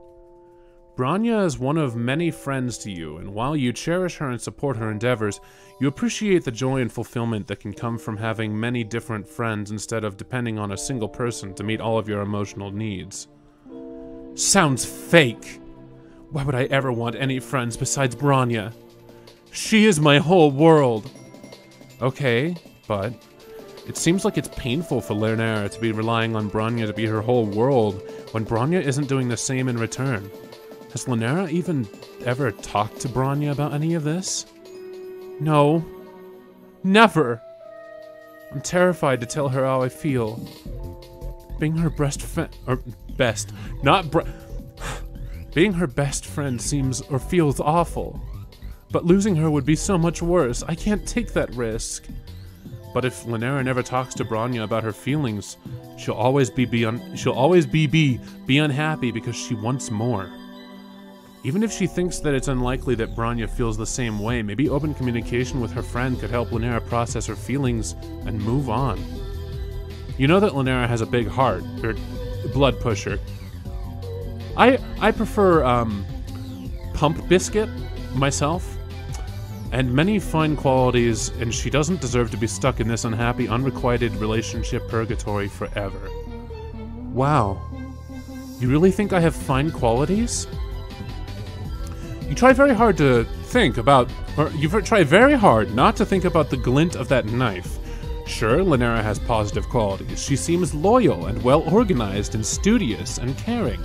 Bronya is one of many friends to you, and while you cherish her and support her endeavors, you appreciate the joy and fulfillment that can come from having many different friends instead of depending on a single person to meet all of your emotional needs. Sounds fake. Why would I ever want any friends besides Bronya? She is my whole world. Okay, but it seems like it's painful for Linnera to be relying on Bronya to be her whole world when Bronya isn't doing the same in return. Has Linnera even ever talked to Bronya about any of this? No. Never. I'm terrified to tell her how I feel. Being her being her best friend feels awful. But losing her would be so much worse. I can't take that risk. But if Linnera never talks to Bronya about her feelings, she'll always be unhappy because she wants more. Even if she thinks that it's unlikely that Bronya feels the same way, maybe open communication with her friend could help Linnera process her feelings and move on. You know that Linnera has a big heart, or blood pusher. I prefer Pump Biscuit myself, and many fine qualities, and she doesn't deserve to be stuck in this unhappy, unrequited relationship purgatory forever. Wow. You really think I have fine qualities? You try very hard to think about, or you try very hard not to think about the glint of that knife. Sure, Linnera has positive qualities. She seems loyal and well-organized and studious and caring.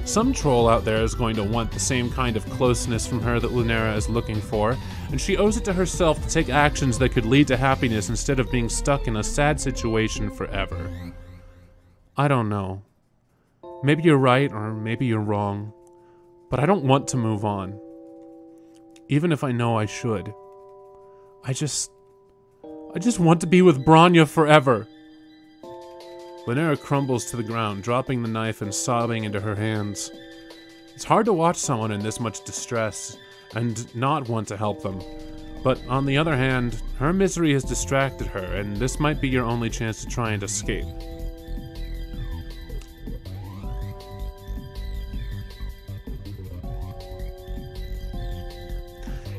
Some troll out there is going to want the same kind of closeness from her that Linnera is looking for, and she owes it to herself to take actions that could lead to happiness instead of being stuck in a sad situation forever. I don't know. Maybe you're right, or maybe you're wrong. But I don't want to move on. Even if I know I should. I just want to be with Bronya forever. Linnera crumbles to the ground, dropping the knife and sobbing into her hands. It's hard to watch someone in this much distress and not want to help them. But on the other hand, her misery has distracted her, and this might be your only chance to try and escape.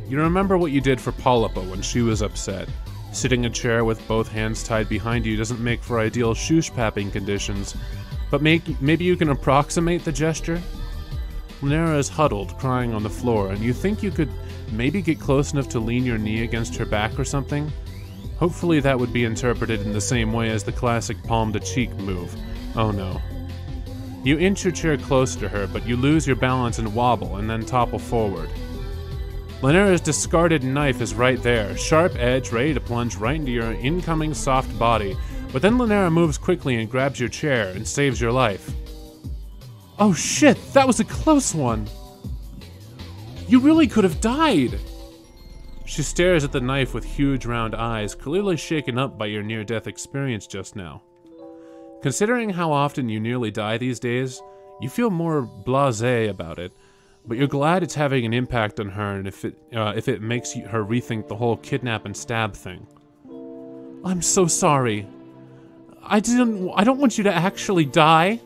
You remember what you did for Polypa when she was upset. Sitting in a chair with both hands tied behind you doesn't make for ideal shoosh-papping conditions, but maybe you can approximate the gesture? Lanera is huddled, crying on the floor, and you think you could maybe get close enough to lean your knee against her back or something? Hopefully that would be interpreted in the same way as the classic palm-to-cheek move. Oh no. You inch your chair closer to her, but you lose your balance and wobble, and then topple forward. Lanera's discarded knife is right there, sharp edge ready to plunge right into your incoming soft body, but then Lanera moves quickly and grabs your chair and saves your life. Oh shit, that was a close one! You really could have died! She stares at the knife with huge round eyes, clearly shaken up by your near-death experience just now. Considering how often you nearly die these days, you feel more blasé about it, but you're glad it's having an impact on her and if it makes her rethink the whole kidnap and stab thing. I'm so sorry. I don't want you to actually die.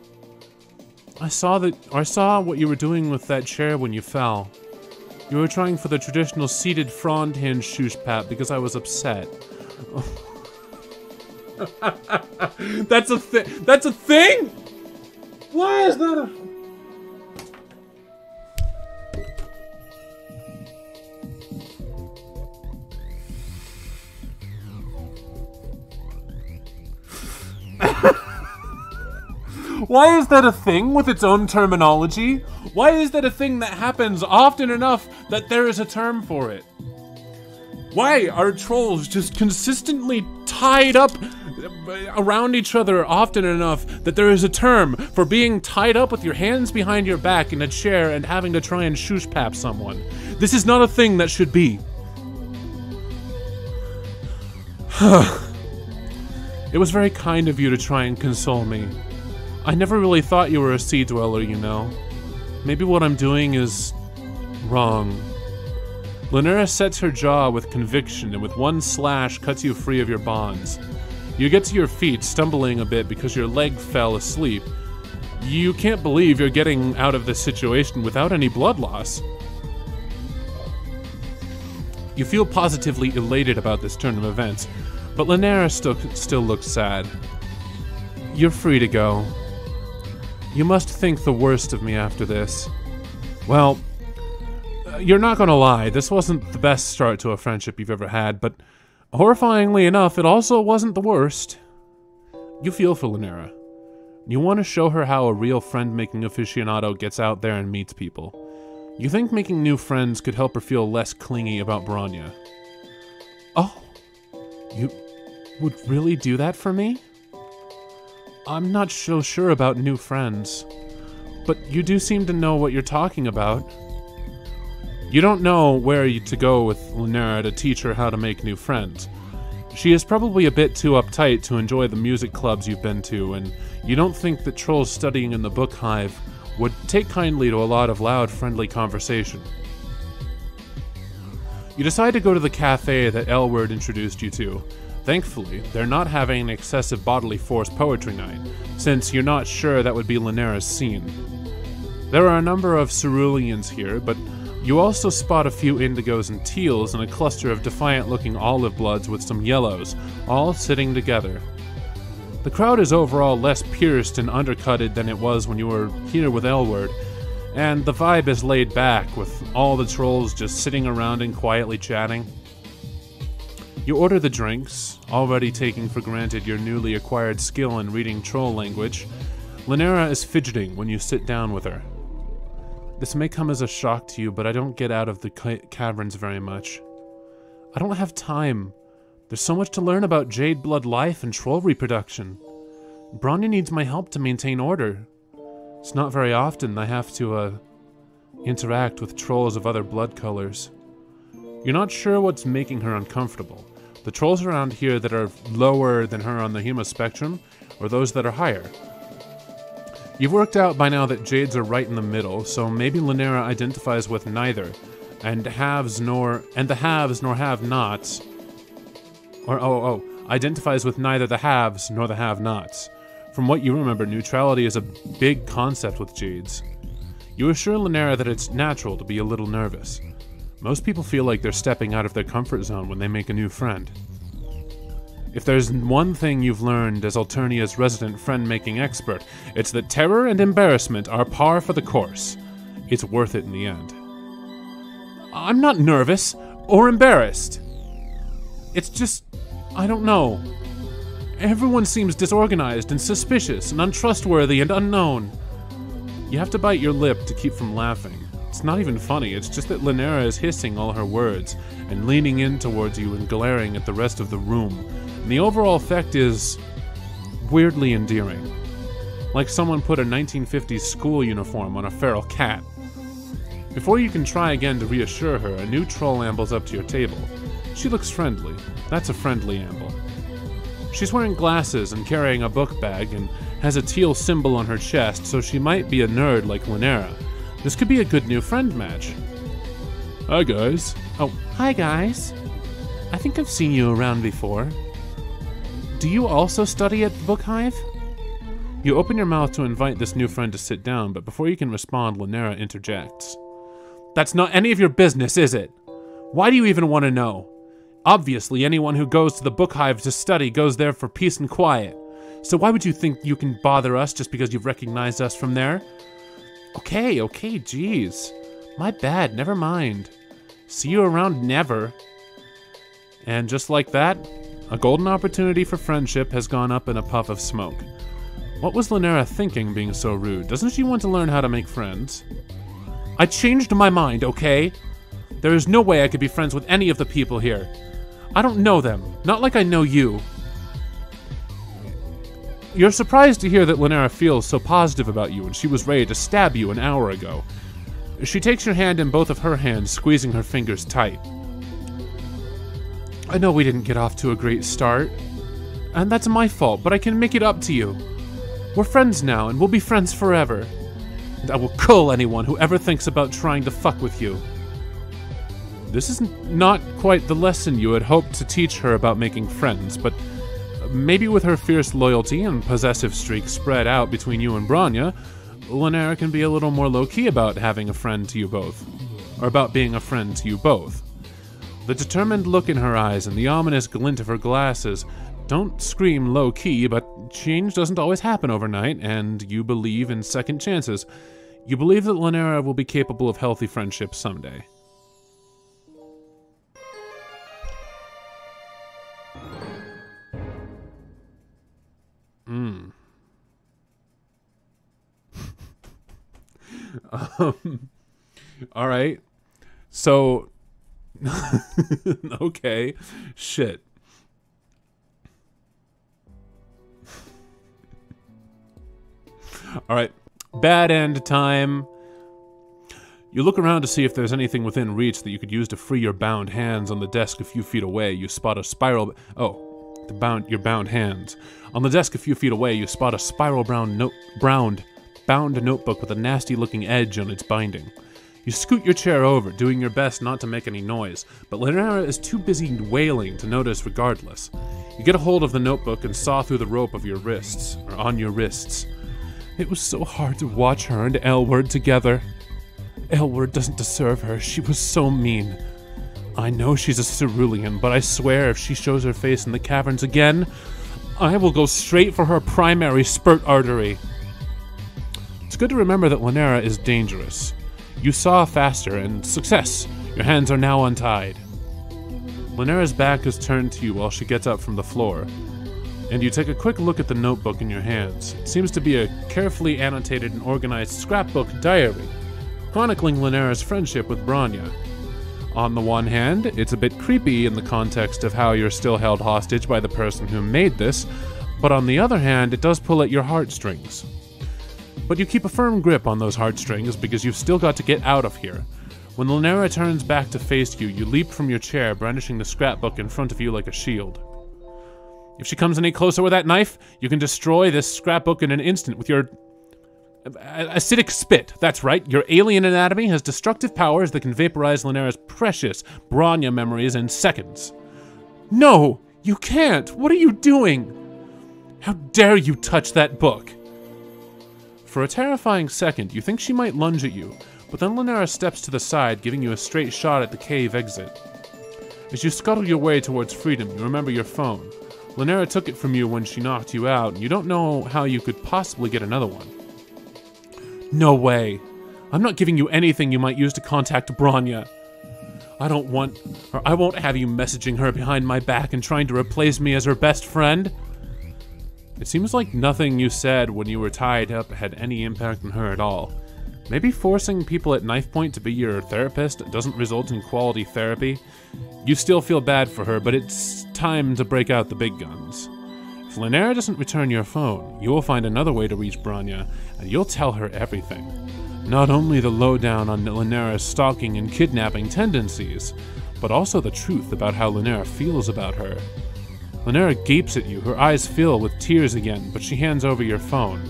I saw what you were doing with that chair when you fell. You were trying for the traditional seated frond hinge shushpat because I was upset. That's a thing? That's a thing?! Why is that a... Why is that a thing with its own terminology? Why is that a thing that happens often enough that there is a term for it? Why are trolls just consistently tied up around each other often enough that there is a term for being tied up with your hands behind your back in a chair and having to try and shoosh-pap someone? This is not a thing that should be. It was very kind of you to try and console me. I never really thought you were a sea dweller, you know. Maybe what I'm doing is... wrong. Lanera sets her jaw with conviction and with one slash cuts you free of your bonds. You get to your feet, stumbling a bit because your leg fell asleep. You can't believe you're getting out of this situation without any blood loss. You feel positively elated about this turn of events, but Lanera still looks sad. You're free to go. You must think the worst of me after this. Well, you're not gonna lie, this wasn't the best start to a friendship you've ever had, but horrifyingly enough, it also wasn't the worst. You feel for Lanera. You want to show her how a real friend-making aficionado gets out there and meets people. You think making new friends could help her feel less clingy about Bronya. Oh, you would really do that for me? I'm not so sure about new friends, but you do seem to know what you're talking about. You don't know where to go with Lanera to teach her how to make new friends. She is probably a bit too uptight to enjoy the music clubs you've been to, and you don't think that trolls studying in the book hive would take kindly to a lot of loud, friendly conversation. You decide to go to the cafe that Elward introduced you to. Thankfully, they're not having an excessive bodily force poetry night, since you're not sure that would be Lanera's scene. There are a number of ceruleans here, but you also spot a few indigos and teals and a cluster of defiant-looking olive bloods with some yellows, all sitting together. The crowd is overall less pierced and undercutted than it was when you were here with Elward, and the vibe is laid back, with all the trolls just sitting around and quietly chatting. You order the drinks, already taking for granted your newly acquired skill in reading troll language. Lanera is fidgeting when you sit down with her. This may come as a shock to you, but I don't get out of the caverns very much. I don't have time. There's so much to learn about Jade Blood life and troll reproduction. Bronya needs my help to maintain order. It's not very often I have to, interact with trolls of other blood colors. You're not sure what's making her uncomfortable. The trolls around here that are lower than her on the Hema spectrum, or those that are higher. You've worked out by now that Jades are right in the middle, so maybe Lanera identifies with neither, and the haves nor have-nots, identifies with neither the haves nor the have-nots. From what you remember, neutrality is a big concept with Jades. You assure Lanera that it's natural to be a little nervous. Most people feel like they're stepping out of their comfort zone when they make a new friend. If there's one thing you've learned as Alternia's resident friend-making expert, it's that terror and embarrassment are par for the course. it's worth it in the end. I'm not nervous or embarrassed. It's just, I don't know. Everyone seems disorganized and suspicious and untrustworthy and unknown. You have to bite your lip to keep from laughing. It's not even funny, it's just that Linera is hissing all her words and leaning in towards you and glaring at the rest of the room. And the overall effect is weirdly endearing. Like someone put a 1950s school uniform on a feral cat. Before you can try again to reassure her, a new troll ambles up to your table. She looks friendly. That's a friendly amble. She's wearing glasses and carrying a book bag and has a teal symbol on her chest, so she might be a nerd like Linera. This could be a good new friend match. Hi, guys. Oh, hi, guys. I think I've seen you around before. Do you also study at the Book Hive? You open your mouth to invite this new friend to sit down, but before you can respond, Linera interjects. That's not any of your business, is it? Why do you even want to know? Obviously, anyone who goes to the Book Hive to study goes there for peace and quiet. So why would you think you can bother us just because you've recognized us from there? Okay, geez. My bad, never mind. See you around never. And just like that, a golden opportunity for friendship has gone up in a puff of smoke. What was Linera thinking being so rude? Doesn't she want to learn how to make friends? I changed my mind, okay? There is no way I could be friends with any of the people here. I don't know them, not like I know you. You're surprised to hear that Linera feels so positive about you and she was ready to stab you an hour ago. She takes your hand in both of her hands, squeezing her fingers tight. I know we didn't get off to a great start, and that's my fault, but I can make it up to you. We're friends now, and we'll be friends forever. And I will kill anyone who ever thinks about trying to fuck with you. This is not quite the lesson you had hoped to teach her about making friends, but maybe with her fierce loyalty and possessive streak spread out between you and Branya, Linera can be a little more low-key about having a friend to you both. Or about being a friend to you both. The determined look in her eyes and the ominous glint of her glasses don't scream low-key, but change doesn't always happen overnight, and you believe in second chances. You believe that Linera will be capable of healthy friendships someday. All right. So, okay, shit. All right, bad end time. You look around to see if there's anything within reach that you could use to free your bound hands. On the desk a few feet away, you spot a spiral... your bound hands. On the desk a few feet away, you spot a spiral bound notebook with a nasty-looking edge on its binding. You scoot your chair over, doing your best not to make any noise, but Linera is too busy wailing to notice regardless. You get a hold of the notebook and saw through the rope of your wrists, or on your wrists. It was so hard to watch her and Elward together. Elward doesn't deserve her, she was so mean. I know she's a cerulean, but I swear if she shows her face in the caverns again, I will go straight for her primary spurt artery. It's good to remember that Linera is dangerous. You saw faster, and success! Your hands are now untied. Linera's back is turned to you while she gets up from the floor, and you take a quick look at the notebook in your hands. It seems to be a carefully annotated and organized scrapbook diary, chronicling Linera's friendship with Branya. On the one hand, it's a bit creepy in the context of how you're still held hostage by the person who made this, but on the other hand, it does pull at your heartstrings. But you keep a firm grip on those heartstrings because you've still got to get out of here. When Linera turns back to face you, you leap from your chair, brandishing the scrapbook in front of you like a shield. If she comes any closer with that knife, you can destroy this scrapbook in an instant with your... acidic spit. That's right, your alien anatomy has destructive powers that can vaporize Linera's precious Branya memories in seconds. No, you can't! What are you doing? How dare you touch that book? For a terrifying second, you think she might lunge at you, but then Linera steps to the side, giving you a straight shot at the cave exit. As you scuttle your way towards freedom, you remember your phone. Linera took it from you when she knocked you out, and you don't know how you could possibly get another one. No way. I'm not giving you anything you might use to contact Bronya. I won't have you messaging her behind my back and trying to replace me as her best friend. It seems like nothing you said when you were tied up had any impact on her at all. Maybe forcing people at knife point to be your therapist doesn't result in quality therapy. You still feel bad for her, but it's time to break out the big guns. If Lynera doesn't return your phone, you will find another way to reach Bronya, and you'll tell her everything. Not only the lowdown on Lynera's stalking and kidnapping tendencies, but also the truth about how Lynera feels about her. Lynera gapes at you, her eyes fill with tears again, but she hands over your phone.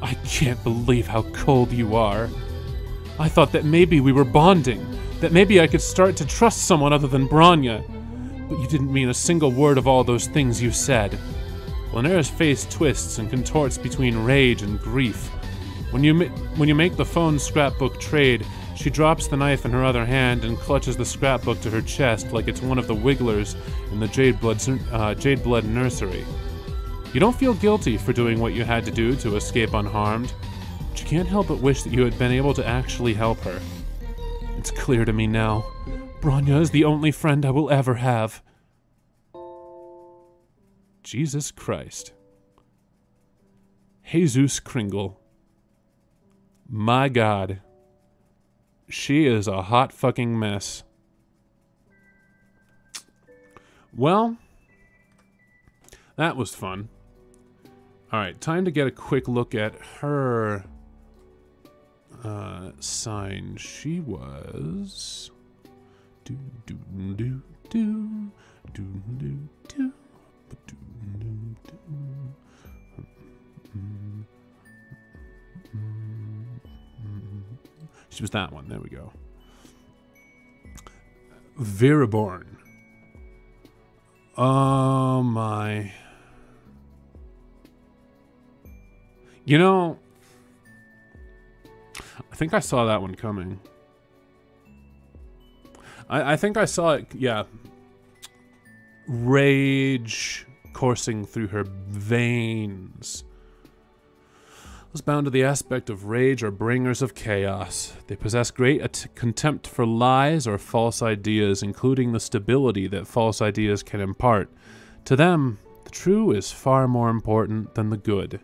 I can't believe how cold you are. I thought that maybe we were bonding, that maybe I could start to trust someone other than Bronya. But you didn't mean a single word of all those things you said. Lynera's face twists and contorts between rage and grief. When you make the phone scrapbook trade, she drops the knife in her other hand and clutches the scrapbook to her chest like it's one of the wigglers in the Jade Blood nursery. You don't feel guilty for doing what you had to do to escape unharmed, but you can't help but wish that you had been able to actually help her. It's clear to me now. Bronya is the only friend I will ever have. Jesus Christ. Jesus Kringle. My God. She is a hot fucking mess. Well, that was fun. Alright, time to get a quick look at her sign. She was... She was that one. There we go. Viraborn. Oh my. You know, I think I saw that one coming. I think I saw it, yeah. Rage coursing through her veins. Those bound to the aspect of rage are bringers of chaos. They possess great contempt for lies or false ideas, including the stability that false ideas can impart. To them, the true is far more important than the good.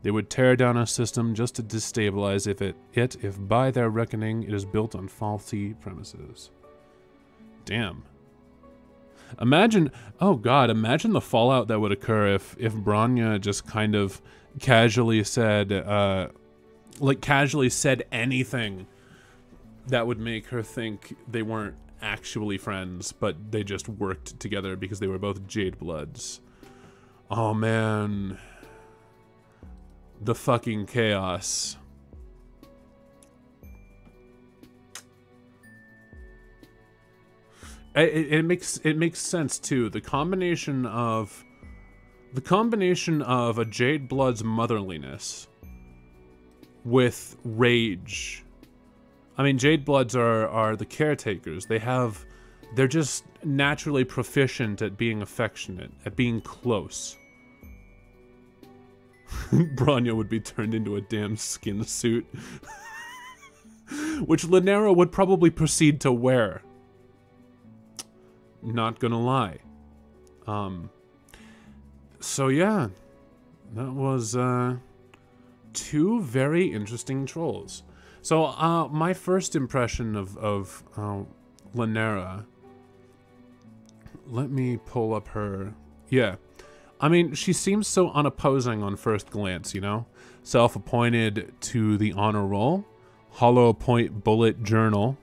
They would tear down a system just to destabilize if by their reckoning it is built on faulty premises. Damn. Imagine, oh god, imagine the fallout that would occur if Bronya just kind of casually said, casually said anything that would make her think they weren't actually friends, but they just worked together because they were both Jade Bloods. Oh man. The fucking chaos. It makes sense too. The combination of a Jade Blood's motherliness with rage. I mean, Jade Bloods are the caretakers. They're just naturally proficient at being affectionate, at being close. Bronya would be turned into a damn skin suit. Which Lynera would probably proceed to wear. Not gonna lie. So yeah, that was two very interesting trolls. So my first impression of Lynera, let me pull up her, yeah. I mean, she seems so unopposing on first glance, you know? Self-appointed to the honor roll, hollow point bullet journal.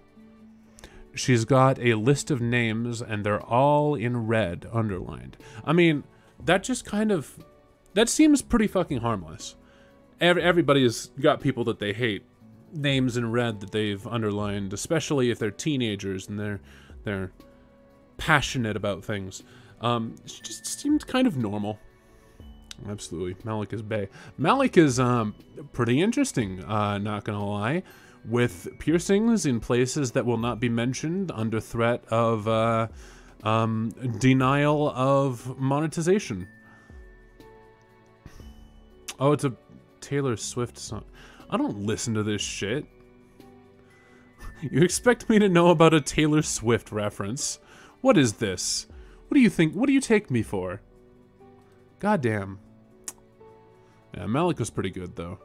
She's got a list of names, and they're all in red, underlined. I mean, that just kind of... that seems pretty fucking harmless. Everybody's got people that they hate. Names in red that they've underlined, especially if they're teenagers and they're passionate about things. She just seemed kind of normal. Absolutely. Malik is bae. Malik is pretty interesting, not gonna lie. With piercings in places that will not be mentioned under threat of denial of monetization. Oh, it's a Taylor Swift song. I don't listen to this shit. You expect me to know about a Taylor Swift reference? What is this? What do you think? What do you take me for? Goddamn. Yeah, Malik was pretty good, though.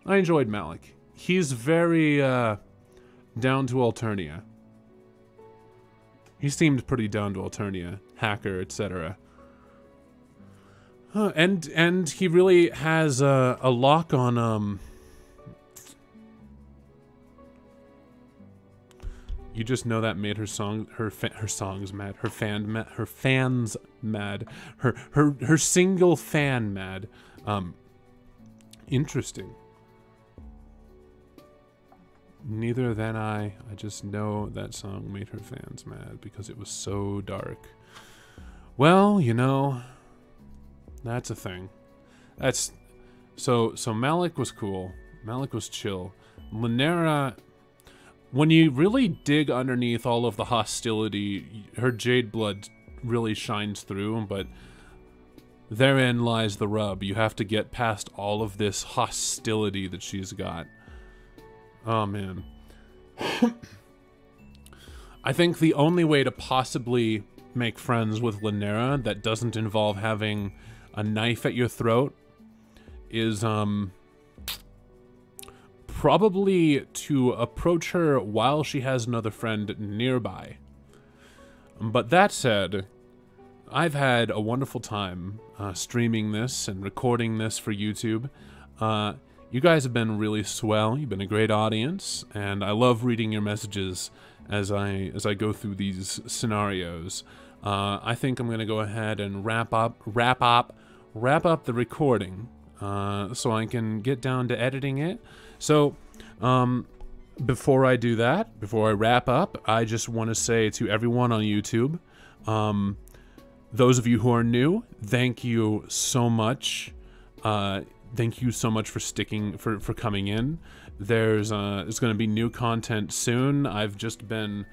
I enjoyed Malik. He's very, down to Alternia. He seemed pretty down to Alternia. Hacker, etc. And he really has a lock on, You just know that made her songs mad. Her fans mad. Her single fan mad. Interesting. Neither than I just know that song made her fans mad because it was so dark. Well, you know, that's a thing. That's so Malik was cool. Malik was chill. Lynera, when you really dig underneath all of the hostility, her jade blood really shines through, but therein lies the rub. You have to get past all of this hostility that she's got. Oh, man. I think the only way to possibly make friends with Lynera that doesn't involve having a knife at your throat is, probably to approach her while she has another friend nearby. But that said, I've had a wonderful time streaming this and recording this for YouTube. You guys have been really swell. You've been a great audience, and I love reading your messages as I go through these scenarios. I think I'm gonna go ahead and wrap up the recording so I can get down to editing it. So, before I do that, before I wrap up, I just want to say to everyone on YouTube, those of you who are new, thank you so much. Thank you so much for for coming in. There's going to be new content soon. I've just been.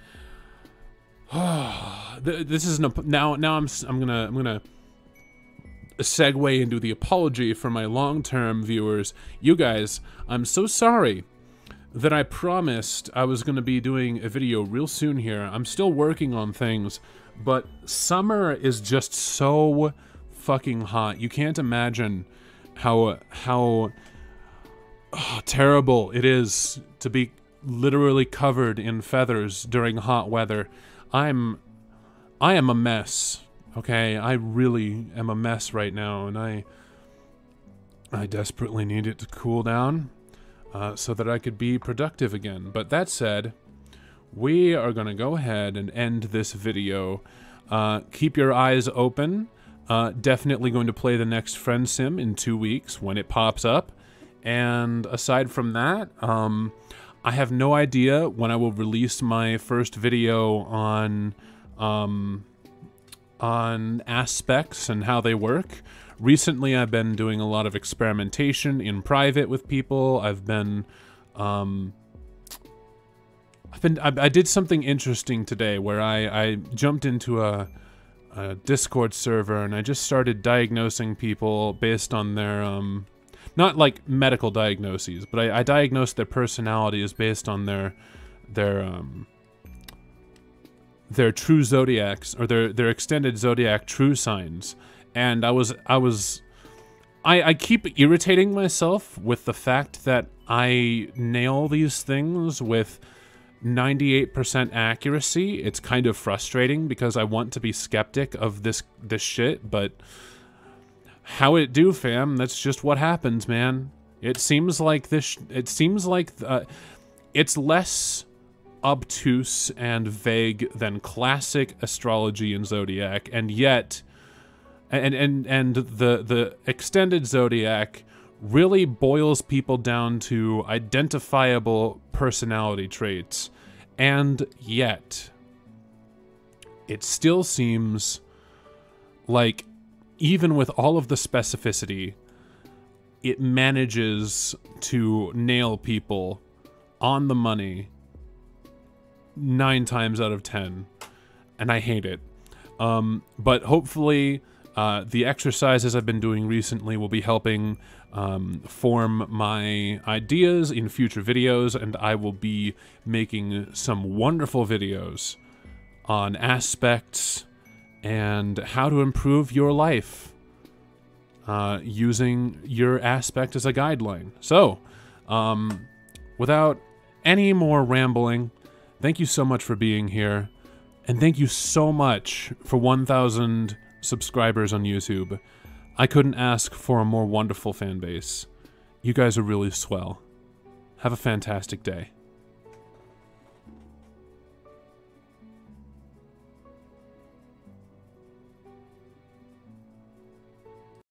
This is now I'm gonna segue into the apology for my long-term viewers. You guys, I'm so sorry that I promised I was going to be doing a video real soon here. I'm still working on things, but summer is just so fucking hot. You can't imagine how terrible it is to be literally covered in feathers during hot weather. I am a mess. Okay, I really am a mess right now, and I desperately need it to cool down so that I could be productive again. But that said, we are going to go ahead and end this video. Keep your eyes open. Definitely going to play the next Friendsim in 2 weeks when it pops up. And aside from that, I have no idea when I will release my first video on aspects and how they work. Recently, I've been doing a lot of experimentation in private with people. I did something interesting today where I jumped into a Discord server and I just started diagnosing people based on their, not like medical diagnoses, but I diagnosed their personalities based on their true zodiacs, or their extended zodiac true signs. And I keep irritating myself with the fact that I nail these things with 98% accuracy. It's kind of frustrating because I want to be skeptic of this shit, but how it do, fam? That's just what happens, man. It seems like it's less obtuse and vague than classic astrology and zodiac, and yet the extended zodiac really boils people down to identifiable personality traits, and yet it still seems like even with all of the specificity, it manages to nail people on the money 9 times out of 10, and I hate it. But hopefully The exercises I've been doing recently will be helping form my ideas in future videos, and I will be making some wonderful videos on aspects and how to improve your life using your aspect as a guideline. So, without any more rambling, thank you so much for being here, and thank you so much for 1,000 subscribers on YouTube. I couldn't ask for a more wonderful fan base. You guys are really swell. Have a fantastic day.